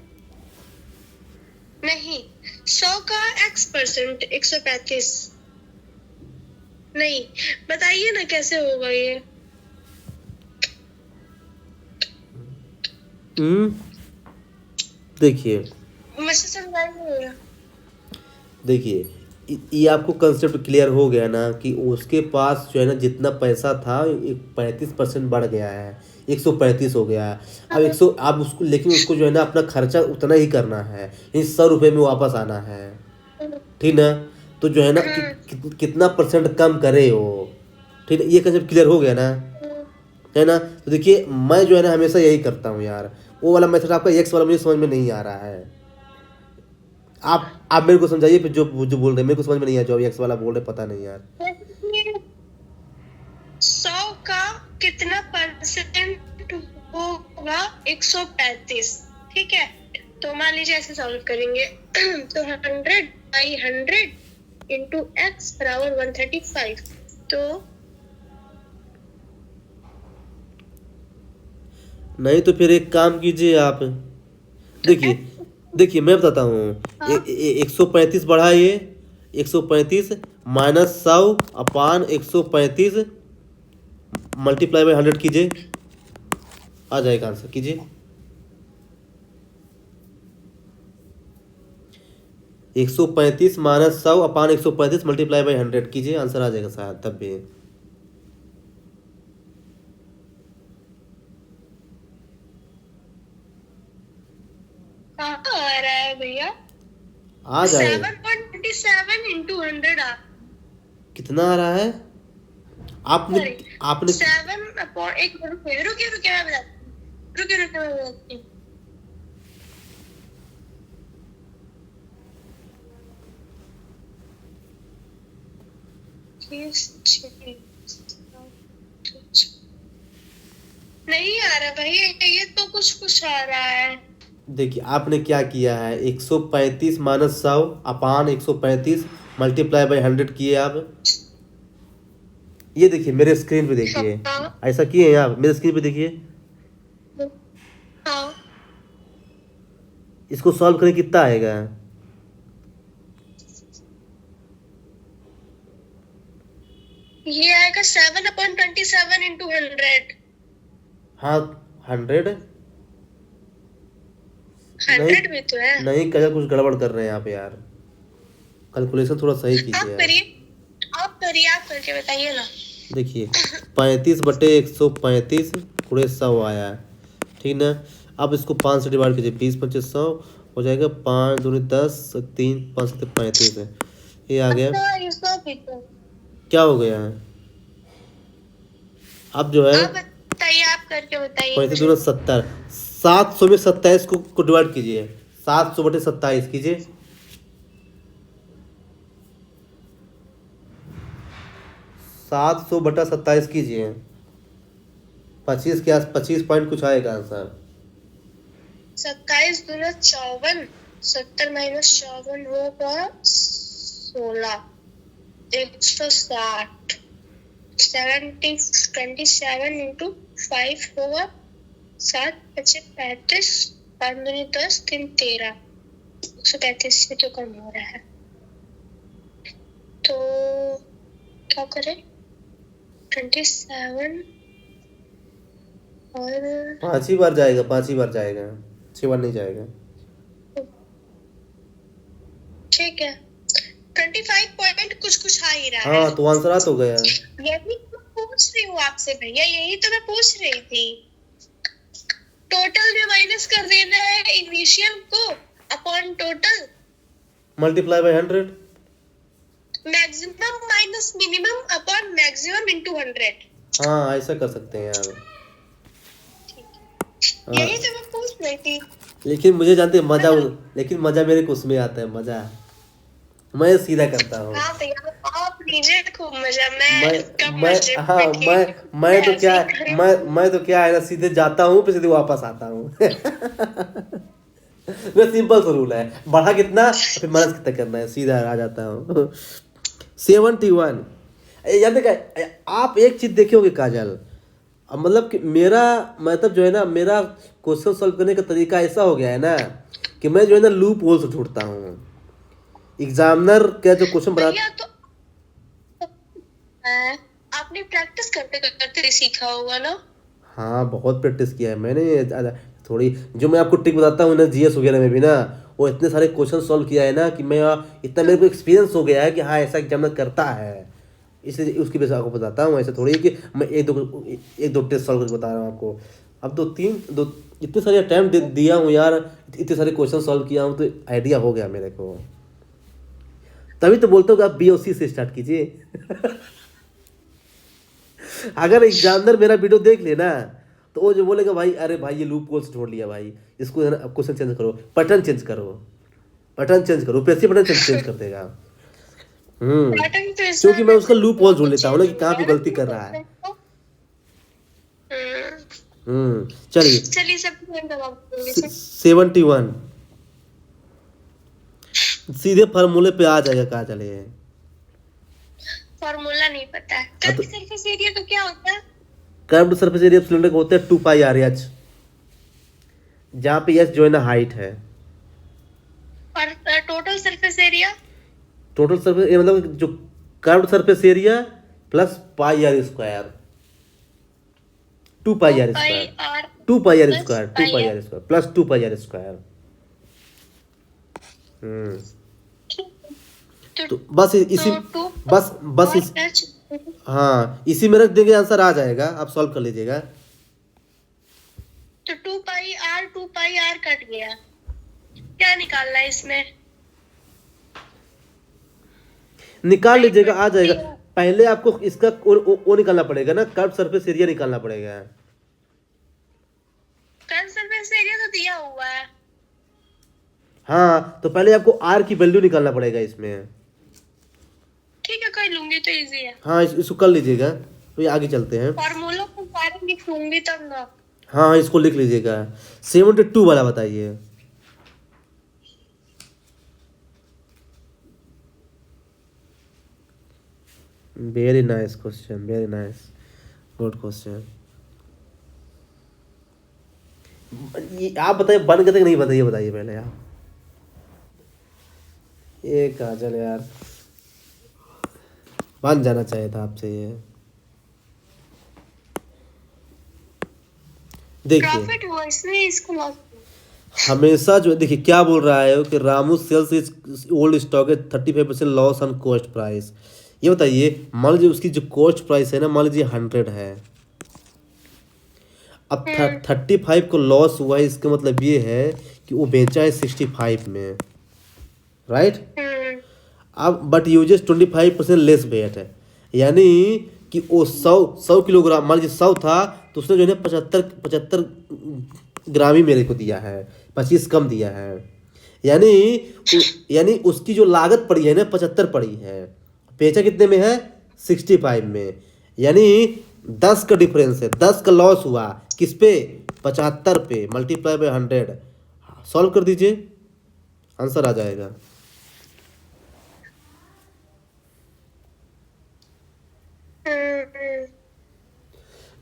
नहीं, 100 का x परसेंट 135। नहीं, बताइए ना कैसे होगा ये। देखिए मुझे समझ नहीं रहा। देखिए ये आपको कंसेप्ट क्लियर हो गया ना कि उसके पास जो है ना जितना पैसा था, एक 35% बढ़ गया है, 135 हो गया है। अब 100 आप उसको, लेकिन उसको जो है ना अपना खर्चा उतना ही करना है, यानी 100 रुपये में वापस आना है, ठीक ना? तो जो है ना कितना परसेंट कम करे वो, ठीक है? ये कंसेप्ट क्लियर हो गया ना, है ना? तो देखिए मैं जो है ना हमेशा यही करता हूँ यार। वो वाला मेथड आपका एक्स वाला मुझे समझ में नहीं आ रहा है। आप मेरे को समझाइए फिर, जो जो बोल रहे हैं मेरे को समझ में नहीं आया, जो अभी एक्स वाला बोल रहे पता नहीं यार। 100 का कितना परसेंट होगा 135, ठीक है? तो मान लीजिए ऐसे सॉल्व करेंगे तो 100/100 इंटू एक्स बराबर 135। तो नहीं तो फिर एक काम कीजिए आप, देखिए देखिए मैं बताता हूँ। 135 बढ़ाइए, 135 माइनस 100/135 मल्टीप्लाई बाई 100 कीजिए, आ जाएगा आंसर। कीजिए 135 माइनस 100/135 मल्टीप्लाई बाई 100 कीजिए, आंसर आ जाएगा शायद तब भी। कहाँ आ रहा है भैया? आ जाएगा। 7.27 इंटू 100 कितना आ रहा है? आपने आपने 7 एक रुकिए रुकिए रुकिए मैं बताती हूँ। रुकिए रुकिए मैं बताती हूँ। नहीं आ रहा भैया, ये तो कुछ कुछ आ रहा है। देखिए आपने क्या किया है, 135 माइनस 100/135 मल्टीप्लाई बाई 100 किए आप। ये देखिए मेरे स्क्रीन पे देखिए, हाँ ऐसा किए हैं आप, मेरे स्क्रीन पे देखिए। हाँ, इसको सॉल्व करें कितना आएगा? ये आएगा 7/27 इंटू 100। हाँ 100। 100 भी तो है। नहीं क्या कुछ गड़बड़ कर रहे हैं आप यार, कैलकुलेशन थोड़ा सही कीजिए आप यार। करिए, आप करके बताइए ना। देखिए 35/135 पूरे 100 आया है, ठीक ना? अब इसको 5 से डिवाइड कीजिए, 20×5 = 100 हो जाएगा, 5 दूनी 10, 3 5 7 35 है, ये आ गया। अच्छा, ये सब भी तो। क्या हो गया है? अब जो है आप बताइए, आप करके बताइए 35 मुझे। दूनी 70, 700 में 27 को डिवाइड कीजिए, 700/27 कीजिए, 700/27 कीजिए, 25 के आस 25 पॉइंट कुछ आएगा आंसर। 27 दूना 54, 70 माइनस 54 होगा 16, 160। 27 इंटू 5 होगा 7 5 35, 5 दूनी 10, 3 13। 135 से तो कम हो रहा है, तो क्या करें? 27 और 5 ही बार जाएगा, 5 ही बार जाएगा, 6 बार नहीं जाएगा। ठीक है, 25 पॉइंट कुछ आ ही रहा है। हाँ तो आंसर आ तो गया। यही तो पूछ रही हूँ आपसे भैया, यही तो मैं पूछ रही थी। टोटल में माइनस कर देना है इनिशियल को upon total. Multiply by 100। Maximum minus minimum upon maximum into 100। हाँ ऐसा कर सकते हैं यार। हाँ यही तो मैं पूछ रही थी। लेकिन मुझे जानते हैं मजा, लेकिन मजा मेरे को उसमें आता है, मजा मैं सीधा करता हूँ। हाँ तो यार आप लीजिए खूब मजा, मैं कम मैं मजे हाँ में थी। मैं तो ऐसे क्या ही करें। मैं तो क्या है ना, सीधे जाता हूँ फिर सीधे वापस आता हूँ। मेरा सिंपल सा रूल है, बढ़ा कितना फिर माइनस कितना करना है, सीधा आ जाता हूँ। 71। याद है क्या, आप एक चीज देखे होगे काजल, अब मतलब कि मेरा मतलब जो है ना, मेरा क्वेश्चन सॉल्व करने का तरीका ऐसा हो गया है ना कि मैं जो है ना लूप होल से ढूंढता हूँ। एग्जामिनर का जो क्वेश्चन बना, भैया तो आपने प्रैक्टिस करते करते सीखा होगा ना। हाँ बहुत प्रैक्टिस किया है मैंने। थोड़ी जो मैं आपको ट्रिक बताता हूँ ना जीएस वगैरह में भी ना, वो इतने सारे क्वेश्चन सॉल्व किया है ना कि मैं इतना मेरे को एक्सपीरियंस हो गया है कि हाँ ऐसा एग्जामिनर करता है, इसलिए उसकी वजह से आपको बताता हूँ। ऐसा थोड़ी है कि मैं एक दो टेस्ट सॉल्व करके बता रहा हूँ आपको। अब दो इतने सारे अटैम्प्ट दिया हूँ यार, इतने सारे क्वेश्चन सॉल्व किया हूँ तो आइडिया हो गया मेरे को। तभी तो बोलता हूँ कि आप BOC से स्टार्ट कीजिए। अगर एग्जामिनर मेरा वीडियो देख लेना तो वो जो बोलेगा भाई, अरे भाई ये लूप होल से छोड़ लिया भाई, इसको क्वेश्चन चेंज करो, पैटर्न चेंज करो, पैटर्न चेंज करो, पैसे पैटर्न चेंज कर देगा। पैटर्न तो इस क्योंकि मैं बार उसका लूप होल ढूंढ कुछ लेता हूँ चेंज ना हो कि कहाँ पे गया गलती कर रहा है। चलिए चलिए सब जवाब देंगे। 71। सीधे फार्मूले पे आ जाएगा कहा चले। फॉर्मूला नहीं पता है। हाँ तो कर्व सरफेस एरिया तो क्या होता है? कर्व्ड सरफेस एरिया सिलेंडर का होता है 2πr/h, जहाँ पे h जो है ना हाइट है। और total surface area? Total surface area मतलब जो curved surface area plus πr², 2πr², आर 2πr² pi 2πr² plus 2πr²। तो बस इसी टू बस इस, हाँ इसी में रख देंगे, आंसर आ जाएगा, आप सॉल्व कर लीजिएगा। तो 2πr कट गया, क्या निकालना है इसमें? निकाल लीजिएगा, आ जाएगा। पहले आपको इसका वो निकालना पड़ेगा ना, कर्व सरफेस एरिया निकालना पड़ेगा। कर्व सरफेस एरिया तो दिया हुआ है। हाँ तो पहले आपको आर की वैल्यू निकालना पड़ेगा इसमें। ठीक है कर लूंगी तो इजी है। हाँ इसको कर लीजिएगा, तो ये आगे चलते हैं। फॉर्मूला को सारे लिख लूंगी तब ना। हाँ इसको लिख लीजिएगा। 72 वाला बताइए। Very nice question, very nice, good question. आप बताइए बन गए कि नहीं, बताइए बताइए पहले आप। ये काजल यार बन जाना चाहिए था आपसे ये। देखिए प्रॉफिट हुआ इसमें, इसको लॉस हुआ। हमेशा जो देखिए क्या बोल रहा है कि Ramu sells his old stock है 35% लॉस ऑन कॉस्ट प्राइस। ये बताइए मान लीजिए उसकी जो कॉस्ट प्राइस है ना, मान लीजिए 100 है, अब 35 को लॉस हुआ है, इसका मतलब ये है कि वो बेचा है 65 में, राइट। अब बट यूजेस 25% लेस वेट है, यानी कि वो 100 किलोग्राम, मान लीजिए 100 था तो उसने जो है 75 ग्राम ही मेरे को दिया है, 25 कम दिया है। यानी उसकी जो लागत पड़ी है ना 75 पड़ी है, बेचा कितने में है 65 में, यानी 10 का डिफरेंस है, 10 का लॉस हुआ किस पे 75 पे, मल्टीप्लाई बाय 100। सॉल्व कर दीजिए आंसर आ जाएगा।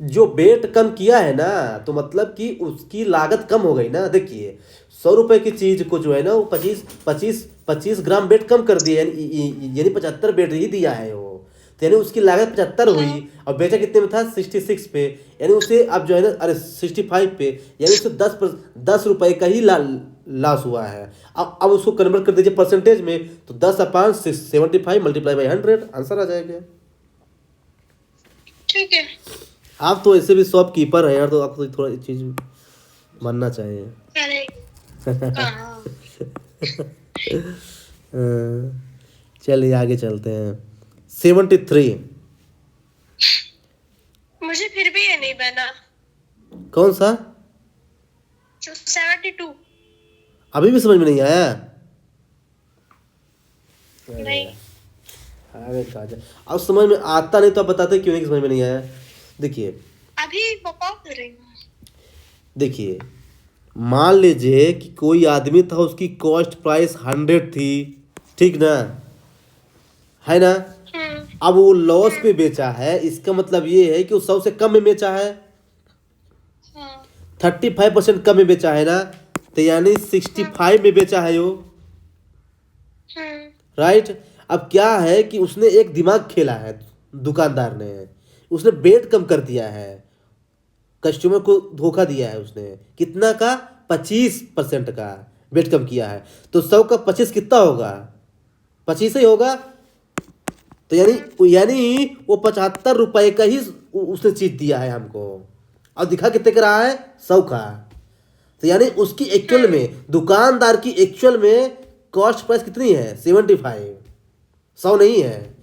जो वेट कम किया है ना तो मतलब कि उसकी लागत कम हो गई ना। देखिए 100 रुपए की चीज को जो है ना वो 25 ग्राम वेट कम कर दिया, यानी 75 वेट ही दिया है वो, तो यानी उसकी लागत 75 हुई और बेचा कितने में था 66 पे, यानी उसे अब जो है ना अरे 65 पे, यानी उसे 10 रुपए का ही लॉस हुआ है। अब उसको कन्वर्ट कर दीजिए परसेंटेज में, तो 10/75 मल्टीप्लाई बाई 100 आंसर आ जाएगा। ठीक है। आप तो ऐसे भी शॉपकीपर है यार, तो आपको थोड़ा चीज बनना चाहिए। अरे कहाँ? चलिए आगे चलते हैं। 73 मुझे फिर भी ये नहीं बना। कौन सा? 72 अभी भी समझ में नहीं आया? नहीं। अरे काजल, अब समझ में आता नहीं तो आप बताते क्यों नहीं कि समझ में नहीं आया? देखिए अभी बता तो रही हूँ। देखिए, मान लीजिए कि कोई आदमी था, उसकी कॉस्ट प्राइस 100 थी, ठीक ना, है ना? अब वो लॉस पे बेचा है, इसका मतलब ये है कि वो 100 से कम में बेचा है, 35% कम में बेचा है ना, तो यानी 65 में बेचा है वो, राइट? अब क्या है कि उसने एक दिमाग खेला है, दुकानदार ने, उसने बेट कम कर दिया है, कस्टमर को धोखा दिया है उसने। कितना का? 25% का बेट कम किया है, तो 100 का 25 कितना होगा? 25 ही होगा। तो यानी वो 75 रुपए का ही उसने चीज दिया है हमको, और दिखा कितने का रहा है? 100 का। तो यानी उसकी एक्चुअल में, दुकानदार की एक्चुअल में कॉस्ट प्राइस कितनी है? 75, 100 नहीं है।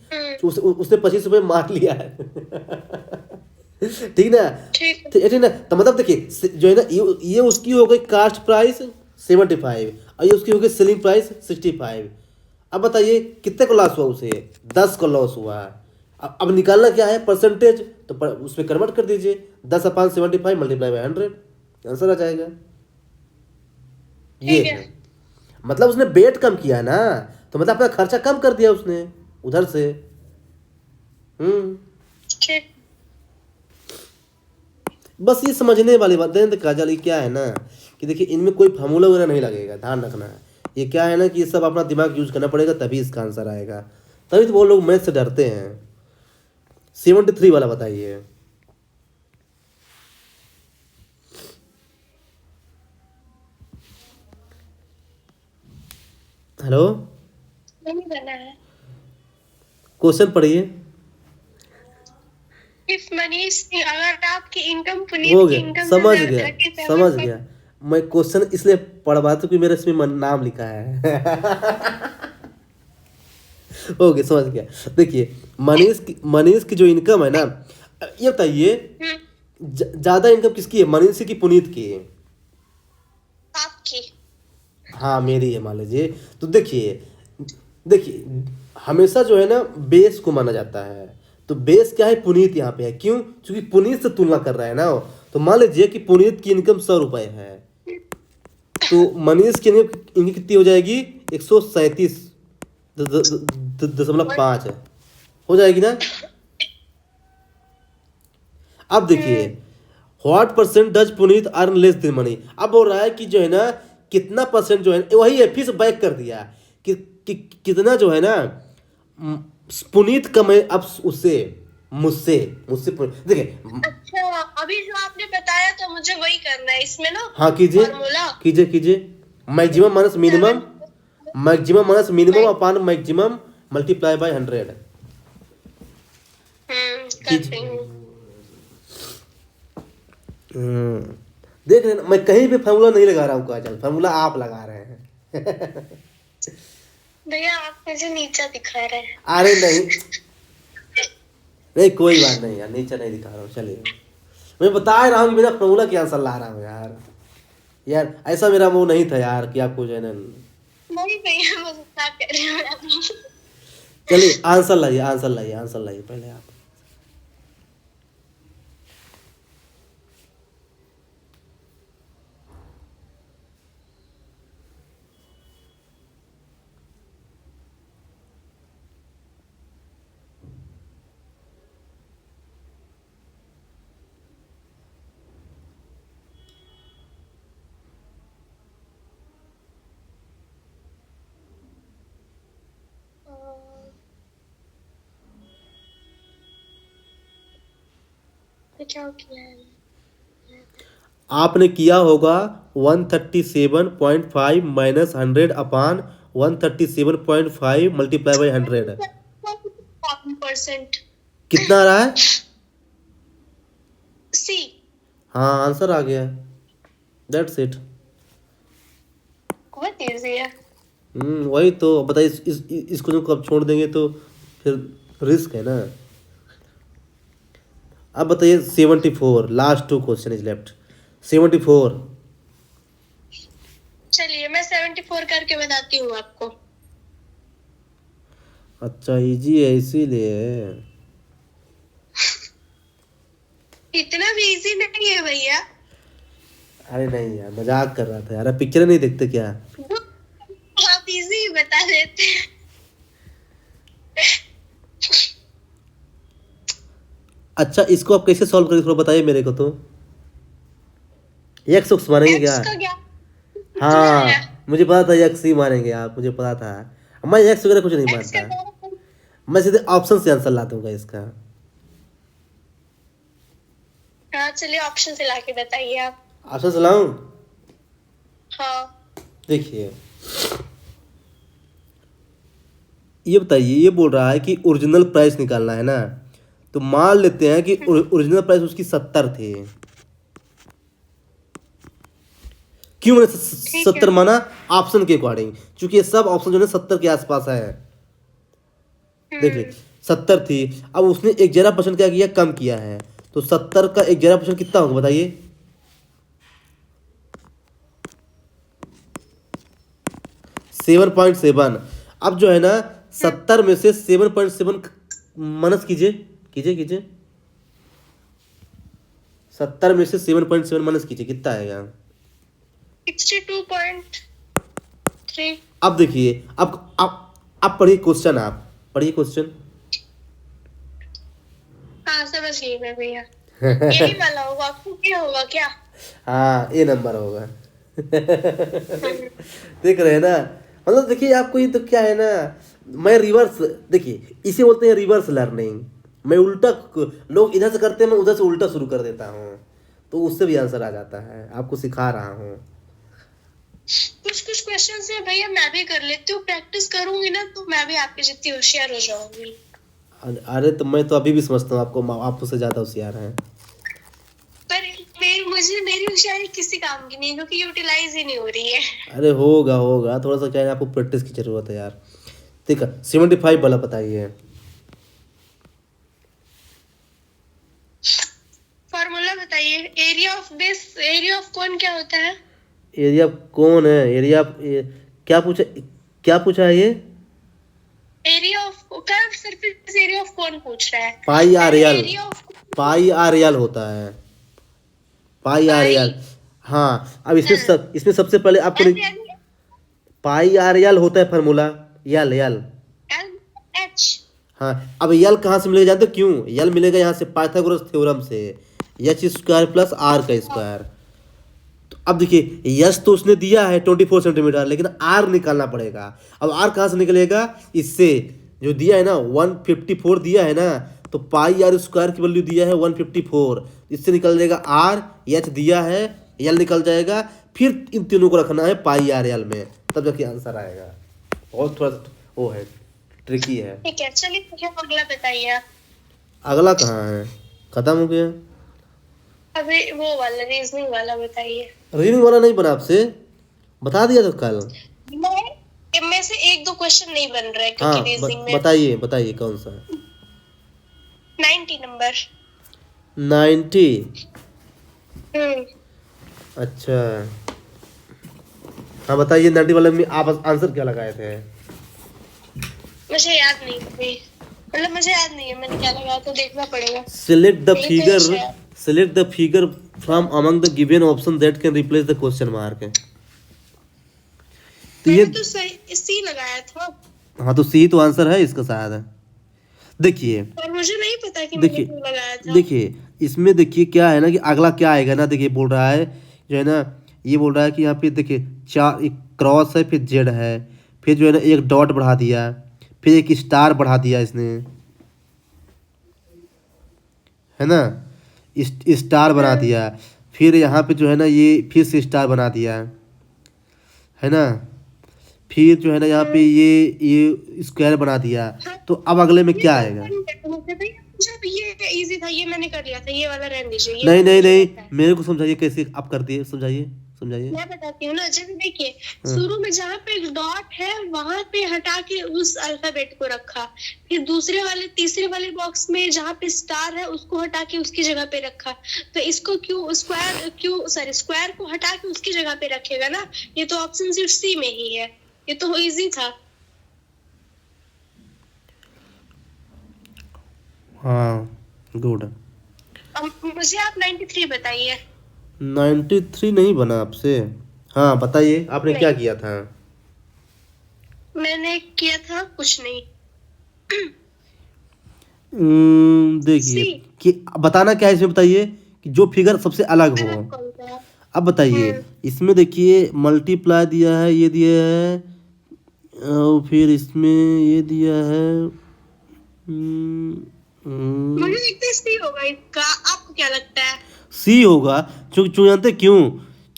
उसने 25 रुपये मार लिया है। ठीक ना? ठीक ना? तो मतलब देखिए जो है ना, ये उसकी हो गई कास्ट प्राइस 75, और ये उसकी हो गई सेलिंग प्राइस 65। अब बताइए कितने को लॉस हुआ उसे? 10 को लॉस हुआ। अब निकालना क्या है? परसेंटेज। तो उसमें कन्वर्ट कर दीजिए, 10/75 मल्टीप्लाई बाय 100, आंसर आ जाएगा। ये है मतलब उसने बेट कम किया ना, तो मतलब अपना खर्चा कम कर दिया उसने उधर से। बस ये समझने वाली बात है काजल। ये क्या है ना कि देखिए, इनमें कोई फार्मूला वगैरह नहीं लगेगा, ध्यान रखना है। ये क्या है ना कि ये सब अपना दिमाग यूज करना पड़ेगा, तभी इसका आंसर आएगा। तभी तो वो लोग मैथ से डरते हैं। 73 वाला बताइए। हेलो, नहीं बना है। क्वेश्चन पढ़िए। इफ मनीष, अगर आपकी इनकम हो पुनीत की गया, इनकम समझ से गया 37 समझ गया। मैं क्वेश्चन इसलिए पढ़वाता हूँ कि मेरे इसमें नाम लिखा है। हो गया, समझ गया। देखिए, मनीष की जो इनकम है ना, ये बताइए ज्यादा इनकम किसकी है, मनीष की पुनीत की? आपकी। हाँ, मेरी है मान लीजिए। तो देखिए देखिए, हमेशा जो है ना बेस को माना जाता है, तो बेस क्या है? पुनीत यहाँ पे है। क्यों? क्योंकि पुनीत से तुलना कर रहा है ना। तो मान लीजिए कि पुनीत की इनकम 100 रुपए है, तो मनीष की इनकम कितनी हो जाएगी? 137.5 हो जाएगी ना। अब देखिए, what percent does Puneet earn less than money. अब बोल रहा है कि जो है ना, कितना परसेंट जो है, वही है, फिर से बैक कर दिया कि कितना जो है ना पुनीत कम है अब उससे, मुझसे देखिए। अच्छा, अभी जो आपने बताया तो मुझे वही करना है इसमें ना। हाँ, कीजिए फॉर्मूला कीजिए। Maximum minus minimum, upon maximum multiply by 100। करती हूँ। देख रहे हैं ना, मैं कहीं भी फार्मूला नहीं लगा रहा हूँ काजल, फार्मूला आप लगा रहे हैं। भैया आप मुझे नीचा दिखा रहे हैं। अरे नहीं नहीं, कोई बात नहीं यार, नीचे नहीं दिखा रहा हूँ, चलिए। मैं बता रहा हूँ कि मेरा फार्मूला क्या आंसर ला रहा हूँ यार। यार ऐसा मेरा मुंह नहीं था यार कि आपको जो है ना। नहीं भैया, मजाक कर रही हूँ। चलिए आंसर लाइए पहले आप। क्या किया है? आपने किया होगा 137.5 माइनस 100 अपान 137.5 मल्टीप्लाई बाई 100। 7%। कितना आ रहा है? सी। हाँ, आंसर आ गया। That's it. बहुत इजी है। वही तो बताइए, इस क्वेश्चन को आप छोड़ देंगे तो फिर रिस्क है ना। अब बताइए 74, लास्ट 2 क्वेश्चन इज लेफ्ट। 74। चलिए मैं 74 करके बताती हूँ आपको। अच्छा इजी है इसीलिए। इतना भी इजी नहीं है भैया। अरे नहीं यार, मजाक कर रहा था यार, आप पिक्चर नहीं देखते क्या? आप इजी ही बता देते हैं। अच्छा इसको आप कैसे सॉल्व करेंगे, थोड़ा बताइए मेरे को तो। एक्स उक्स मारेंगे क्या? एक्स का क्या? हाँ मुझे पता था एक्स ही मारेंगे आप, मुझे पता था। मैं एक्स वगैरह कुछ नहीं एक्स का मानता, क्या? मैं सीधे ऑप्शन से आंसर ला दूंगा इसका। हाँ चलिए ऑप्शन से लाके बताइए आप। ऑप्शन से लाऊं? हाँ देखिए ये बताइए, ये बोल रहा है कि ओरिजिनल प्राइस निकालना है ना, तो मान लेते हैं कि ओरिजिनल प्राइस उसकी 70 थी। क्यों मैंने ठीक है। 70 माना? ऑप्शन के अकॉर्डिंग, क्योंकि ये सब ऑप्शन जो है 70 के आसपास है। देखिए 70 थी, अब उसने 11% क्या किया, कम किया है, तो 70 का 11% कितना होगा बताइए? 7.7। अब जो है ना 70 में से 7.7 माइनस कीजिए, कीजिए कीजिए। 70 में से 7.7 माइनस कीजिए, कितना आएगा? 62.3। अब देखिए, अब पढ़िए क्वेश्चन, आप पढ़िए क्वेश्चन। हाँ समझ गई मैं भैया। यही वाला होगा, आपको क्या होगा क्या? हाँ ए नंबर होगा। देख रहे हैं ना, मतलब देखिए आपको ये तो क्या है ना, मैं रिवर्स, देखिए इसे बोलते हैं रिवर्स लर्निंग। मैं उल्टा, लोग इधर से करते हैं, मैं उधर से उल्टा शुरू कर देता हूँ, तो उससे भी आंसर आ जाता है, आपको सिखा रहा हूँ। कुछ कुछ क्वेश्चन है भैया मैं भी कर लेती हूँ, प्रैक्टिस करूंगी ना तो मैं भी आपके जितनी होशियार हो जाऊंगी। अरे तो मैं तो अभी भी समझता हूँ आपको, आप मुझसे ज्यादा होशियार हैं। पर मुझे मेरी होशियारी किसी काम की नहीं है, क्योंकि यूटिलाइज ही नहीं हो रही है। अरे होगा होगा, थोड़ा सा क्या है, आपको प्रैक्टिस की जरूरत है यार। ठीक है 75 वाला बताइए। फॉर्मूला बताइए। Area of base, area of कोन क्या होता है? एरिया कौन है, एरिया क्या पूछा, क्या पूछा है ये? Area of curve surface area of cone पूछ रहा है। Pi R L, area of pi R L होता है, पाई आर एल। हाँ अब इसमें सबसे पहले आपको पाई आर एल होता है फार्मूला, यल यल। एच। हाँ अब यल कहाँ से मिलेगा जानते हो क्यों? यल मिलेगा यहाँ से, पाइथागोरस थ्योरम से, एच स्क्वायर प्लस आर का स्क्वायर। तो अब देखिए यस तो उसने दिया है 24 सेंटीमीटर, लेकिन आर निकालना पड़ेगा। अब आर कहाँ से निकलेगा? इससे जो दिया है ना 154 दिया है ना, तो पाई आर स्क्वायर की वैल्यू दिया है 154, इससे निकल जाएगा आर, एच दिया है, यल निकल जाएगा, फिर इन तीनों को रखना है पाई आर एल में, तब जाके आंसर आएगा। बहुत थोड़ा सा वो है, ट्रिकी है। ठीक है चलिए मुझे अगला बताइए आप। अगला कहाँ है, खत्म हो गया। अभी वो वाला रीजनिंग वाला बताइए। रीडिंग वाला नहीं बना आपसे, बता दिया तो कल। मैं इनमें से एक दो क्वेश्चन नहीं बन रहा है हाँ क्योंकि रीजनिंग में। बताइए बताइए कौन सा? 90 नंबर। 90। हम्म। अच्छा हाँ बताइए, 90 वाले में आप आंसर क्या लगाए थे? मुझे याद नहीं अभी, मतलब मुझे याद नहीं है मैंने क्या लगाया, तो देखना पड़ेगा। सिलेक्ट द यही फिगर, पेज है। select the figure from among the given option that can replace the question mark। तो ये मैंने तो सही सी लगाया था। हाँ तो सी तो आंसर है इसका शायद। देखिए पर मुझे नहीं पता कि मैंने देखिए क्यों लगाया था। देखिए इसमें देखिए क्या है ना कि अगला क्या आएगा ना, देखिए बोल रहा है जो है ना, ये बोल रहा है कि यहाँ पे देखिए चार, एक क्रॉस है, फिर जेड है, फिर जो है ना एक डॉट बढ़ा दिया, फिर एक स्टार बढ़ा दिया इसने, है ना, स्टार बना दिया, फिर यहाँ पे जो है ना ये फिर से स्टार बना दिया, है ना, फिर जो है ना यहाँ पे ये स्क्वायर बना दिया। तो अब अगले में क्या आएगा? जब ये इजी था ये मैंने कर लिया था, ये वाला रहने दीजिए। नहीं नहीं नहीं, मेरे को समझाइए कैसे आप कर दिए, समझाइए समझाइए। मैं बताती हूँ ना, जैसे देखिए शुरू में जहाँ पे एक डॉट है वहां पे हटा के उस अल्फाबेट को रखा, फिर दूसरे वाले तीसरे वाले बॉक्स में जहाँ पे स्टार है उसको हटा के उसकी जगह पे रखा, तो इसको स्क्वायर को हटा के उसकी जगह पे रखेगा ना, ये तो ऑप्शन सिर्फ सी में ही है, ये तो इजी था। हाँ गुड। अब मुझे आप 93 बताइए। 93 नहीं बना आपसे? हाँ बताइए, आपने क्या नहीं, किया था? मैंने किया था कुछ नहीं। देखिए सी। कि बताना क्या है इसमें, बताइए कि जो फिगर सबसे अलग हो। अलग कौन सा है? अब बताइए, इसमें देखिए मल्टीप्लाई दिया है, ये दिया है, और फिर इसमें ये दिया है। मुझे लगता है सी होगा इसका, आपको क्या लगता है? सी होगा। क्यों जानते क्यों?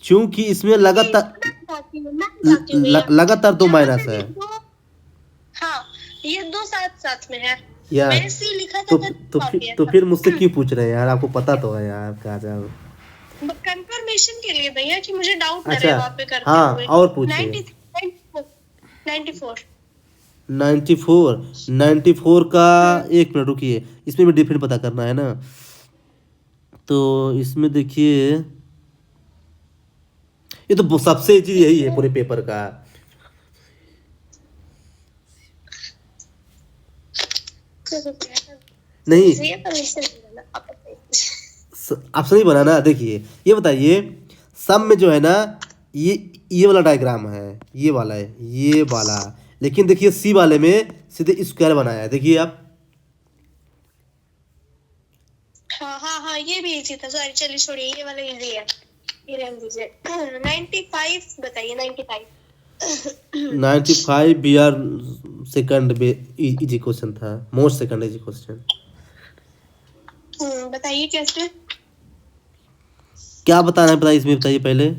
क्योंकि इसमें नहीं, लगातार मैं बताती हूँ भैया। लगातार दो जहाँ माइनस पे है भी दो, हाँ, ये दो साथ साथ में है। यार। मैंने सी लिखा था तो तो तो आ फिर गया तो था। फिर मुझसे क्यों पूछ रहे हैं यार? आपको पता तो है यार, कहा जाओ। कंफर्मेशन के लिए भैया, कि मुझे डाउट ना अच्छा रहे वहां पे करते हाँ, हुए। और पूछिए। 93, 94। 94। 94 का, एक मिनट रुकिए, इसमें भी डिफरेंट पता करना है ना। तो इसमें देखिए, ये तो सबसे चीज यही है पूरे पेपर का। नहीं, आपसे नहीं बना ना। देखिए ये बताइए, सब में जो है ना, ये ये वाला डायग्राम है, ये वाला है, ये वाला। लेकिन देखिए सी वाले में सीधे स्क्वायर बनाया है, देखिए आप। हाँ हाँ हाँ, ये भी इजी था, सॉरी, चलिए छोड़िए, ये वाला इजी है, ये रहने दीजिए। 95 बताइए, 95। 95 बी आर सेकंड इजी क्वेश्चन था, मोस्ट सेकंड इजी क्वेश्चन। बताइए कैसे। क्या बताना है, बताइए इसमें, बताइए पहले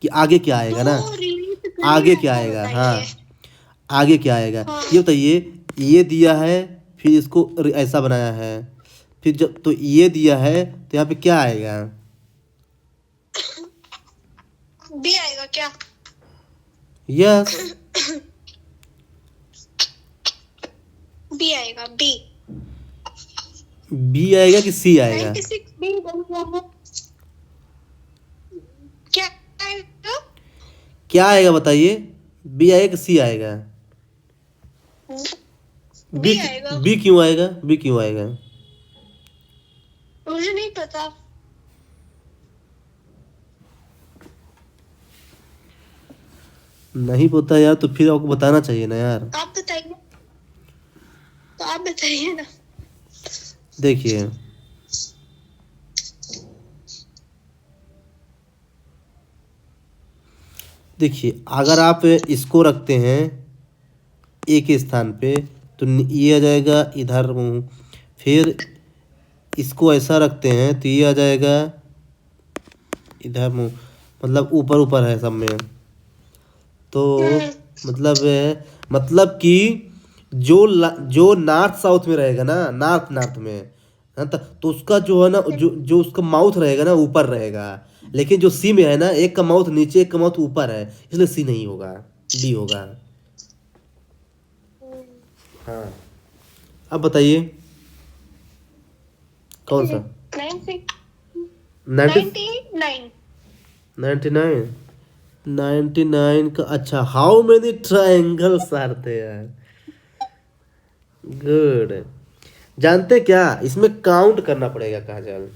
कि आगे क्या आएगा ना। तो रिलेट करने आगे क्या वाला आएगा, बताइए। हाँ आगे क्या आएगा हाँ। ये बताइए। ये दिया है, फिर इसको ऐसा बनाया है, फिर जब तो ये दिया है तो यहाँ पे क्या आएगा? बी आएगा क्या? यस। बी आएगा, बी। बी आएगा कि सी आएगा? 96 बी बन गया है। क्या आएगा? क्या आएगा बताइए, बी आएगा कि सी आएगा? बी आएगा। बी क्यों आएगा, बी क्यों आएगा? मुझे नहीं पता। नहीं पता यार, तो फिर आपको बताना चाहिए ना यार। आप बताइए, तो आप बताइए ना। देखिए देखिए, अगर आप इसको रखते हैं ए के स्थान पे तो ये आ जाएगा इधर मुँह, फिर इसको ऐसा रखते हैं तो ये आ जाएगा इधर मुँह, मतलब ऊपर ऊपर है सब में। तो मतलब कि जो नॉर्थ साउथ में रहेगा ना, नॉर्थ नॉर्थ में है तो उसका जो है ना, जो जो उसका माउथ रहेगा ना ऊपर रहेगा। लेकिन जो सी में है ना, एक का माउथ नीचे, एक का माउथ ऊपर है, इसलिए सी नहीं होगा, डी होगा। हाँ अब बताइए कौन सा? 99। 99। 99 का, अच्छा, how many triangles are there? Good. जानते क्या, इसमें काउंट करना पड़ेगा काजल,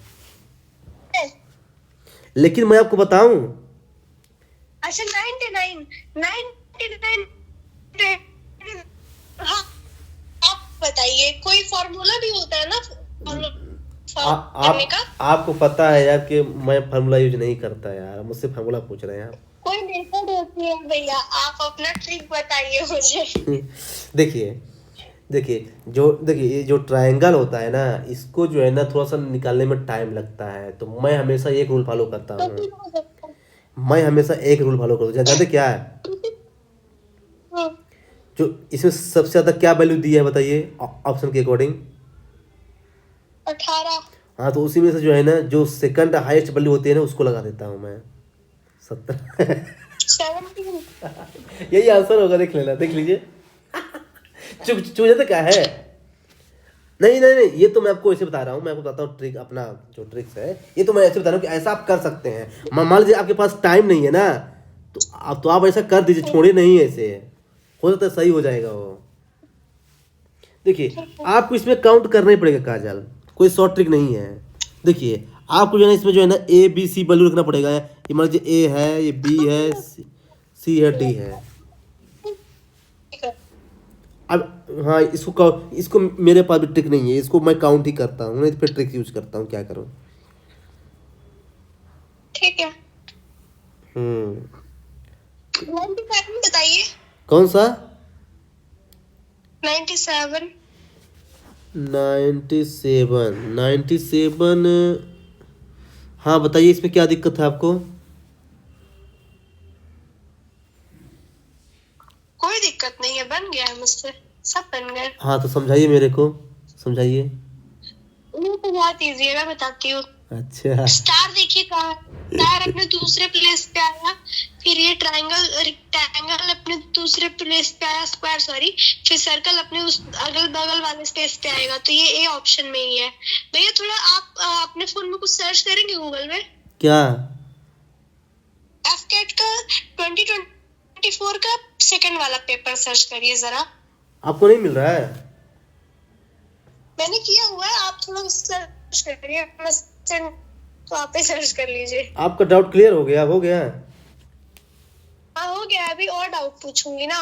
लेकिन मैं आपको बताऊं। अच्छा, 99। 99। हाँ, आप बताइए, कोई फॉर्मूला भी होता है ना करने का? आपको पता है यार कि मैं फार्मूला यूज नहीं करता यार, मुझसे फार्मूला पूछ रहे हैं आप। कोई मेथड होती है भैया, आप अपना ट्रिक बताइए मुझे। देखिए देखिए ये जो ट्रायंगल होता है ना, इसको जो है ना थोड़ा सा निकालने में टाइम लगता है, तो मैं हमेशा एक रूल फॉलो करता तो हूँ। फिर हो सकता है। मैं हमेशा एक रूल फॉलो करता हूँ, जानते क्या है? हम्म, जो इसमें सबसे ज्यादा क्या वैल्यू दी है बताइए, ऑप्शन के अकॉर्डिंग? 18। हाँ तो उसी में से जो है ना जो सेकंड हाईएस्ट वैल्यू होती है ना उसको लगा देता हूँ मैं 70। 17। यही आंसर होगा, देख लेना, देख लीजिए। चूजे तो क्या है, नहीं नहीं नहीं, ये तो मैं आपको ऐसे बता रहा हूँ, मैं आपको बताता हूँ ट्रिक, अपना जो ट्रिक्स है ये तो मैं ऐसे बता रहा हूँ कि ऐसा आप कर सकते हैं। मान लीजिए आपके पास टाइम नहीं है ना, तो आप ऐसा कर दीजिए, छोड़िए नहीं ऐसे, हो सकता है सही हो जाएगा वो। देखिए आपको इसमें काउंट करना ही पड़ेगा काजल, कोई शॉर्ट ट्रिक नहीं है। देखिए आपको जो है ना इसमें जो है ना ए बी सी वैल्यू रखना पड़ेगा। ये मान लीजिए ए है, ये बी है, सी है, डी है। ठीक है। अब हाँ इसको मेरे पास भी ट्रिक नहीं है, इसको मैं काउंट ही करता हूँ, नहीं तो फिर ट्रिक यूज करता हूँ, क्या करूँ। ठीक है। हम्म 97 बताइए। कौन सा 97। 97 हाँ बताइए इसमें क्या दिक्कत है आपको। कोई दिक्कत नहीं है, बन गया है मुझसे, सब बन गए। हाँ तो समझाइए मेरे को, समझाइए। ये तो बहुत इजी है, मैं बताती हूँ। अच्छा स्टार देखिए कहाँ, स्टार अपने दूसरे प्लेस पे आया, फिर ये ट्रायंगल रेक्टेंगल अपने दूसरे प्लेस पे आया, स्क्वायर सॉरी, फिर सर्कल अपने उस अगल बगल वाले स्पेस पे आएगा, तो ये ए ऑप्शन में ही है। भैया थोड़ा आप अपने फोन में कुछ सर्च करेंगे गूगल में, क्या एफकेट का 2024 का सेकंड वाला पेपर सर्च करिए जरा। आपको नहीं मिल रहा है। मैंने किया हुआ है, आप थोड़ा सर्च करिए, तो आप ही सर्च कर लीजिए। आपका डाउट क्लियर हो गया, हो गया। हाँ हो गया, अभी और डाउट पूछूंगी ना।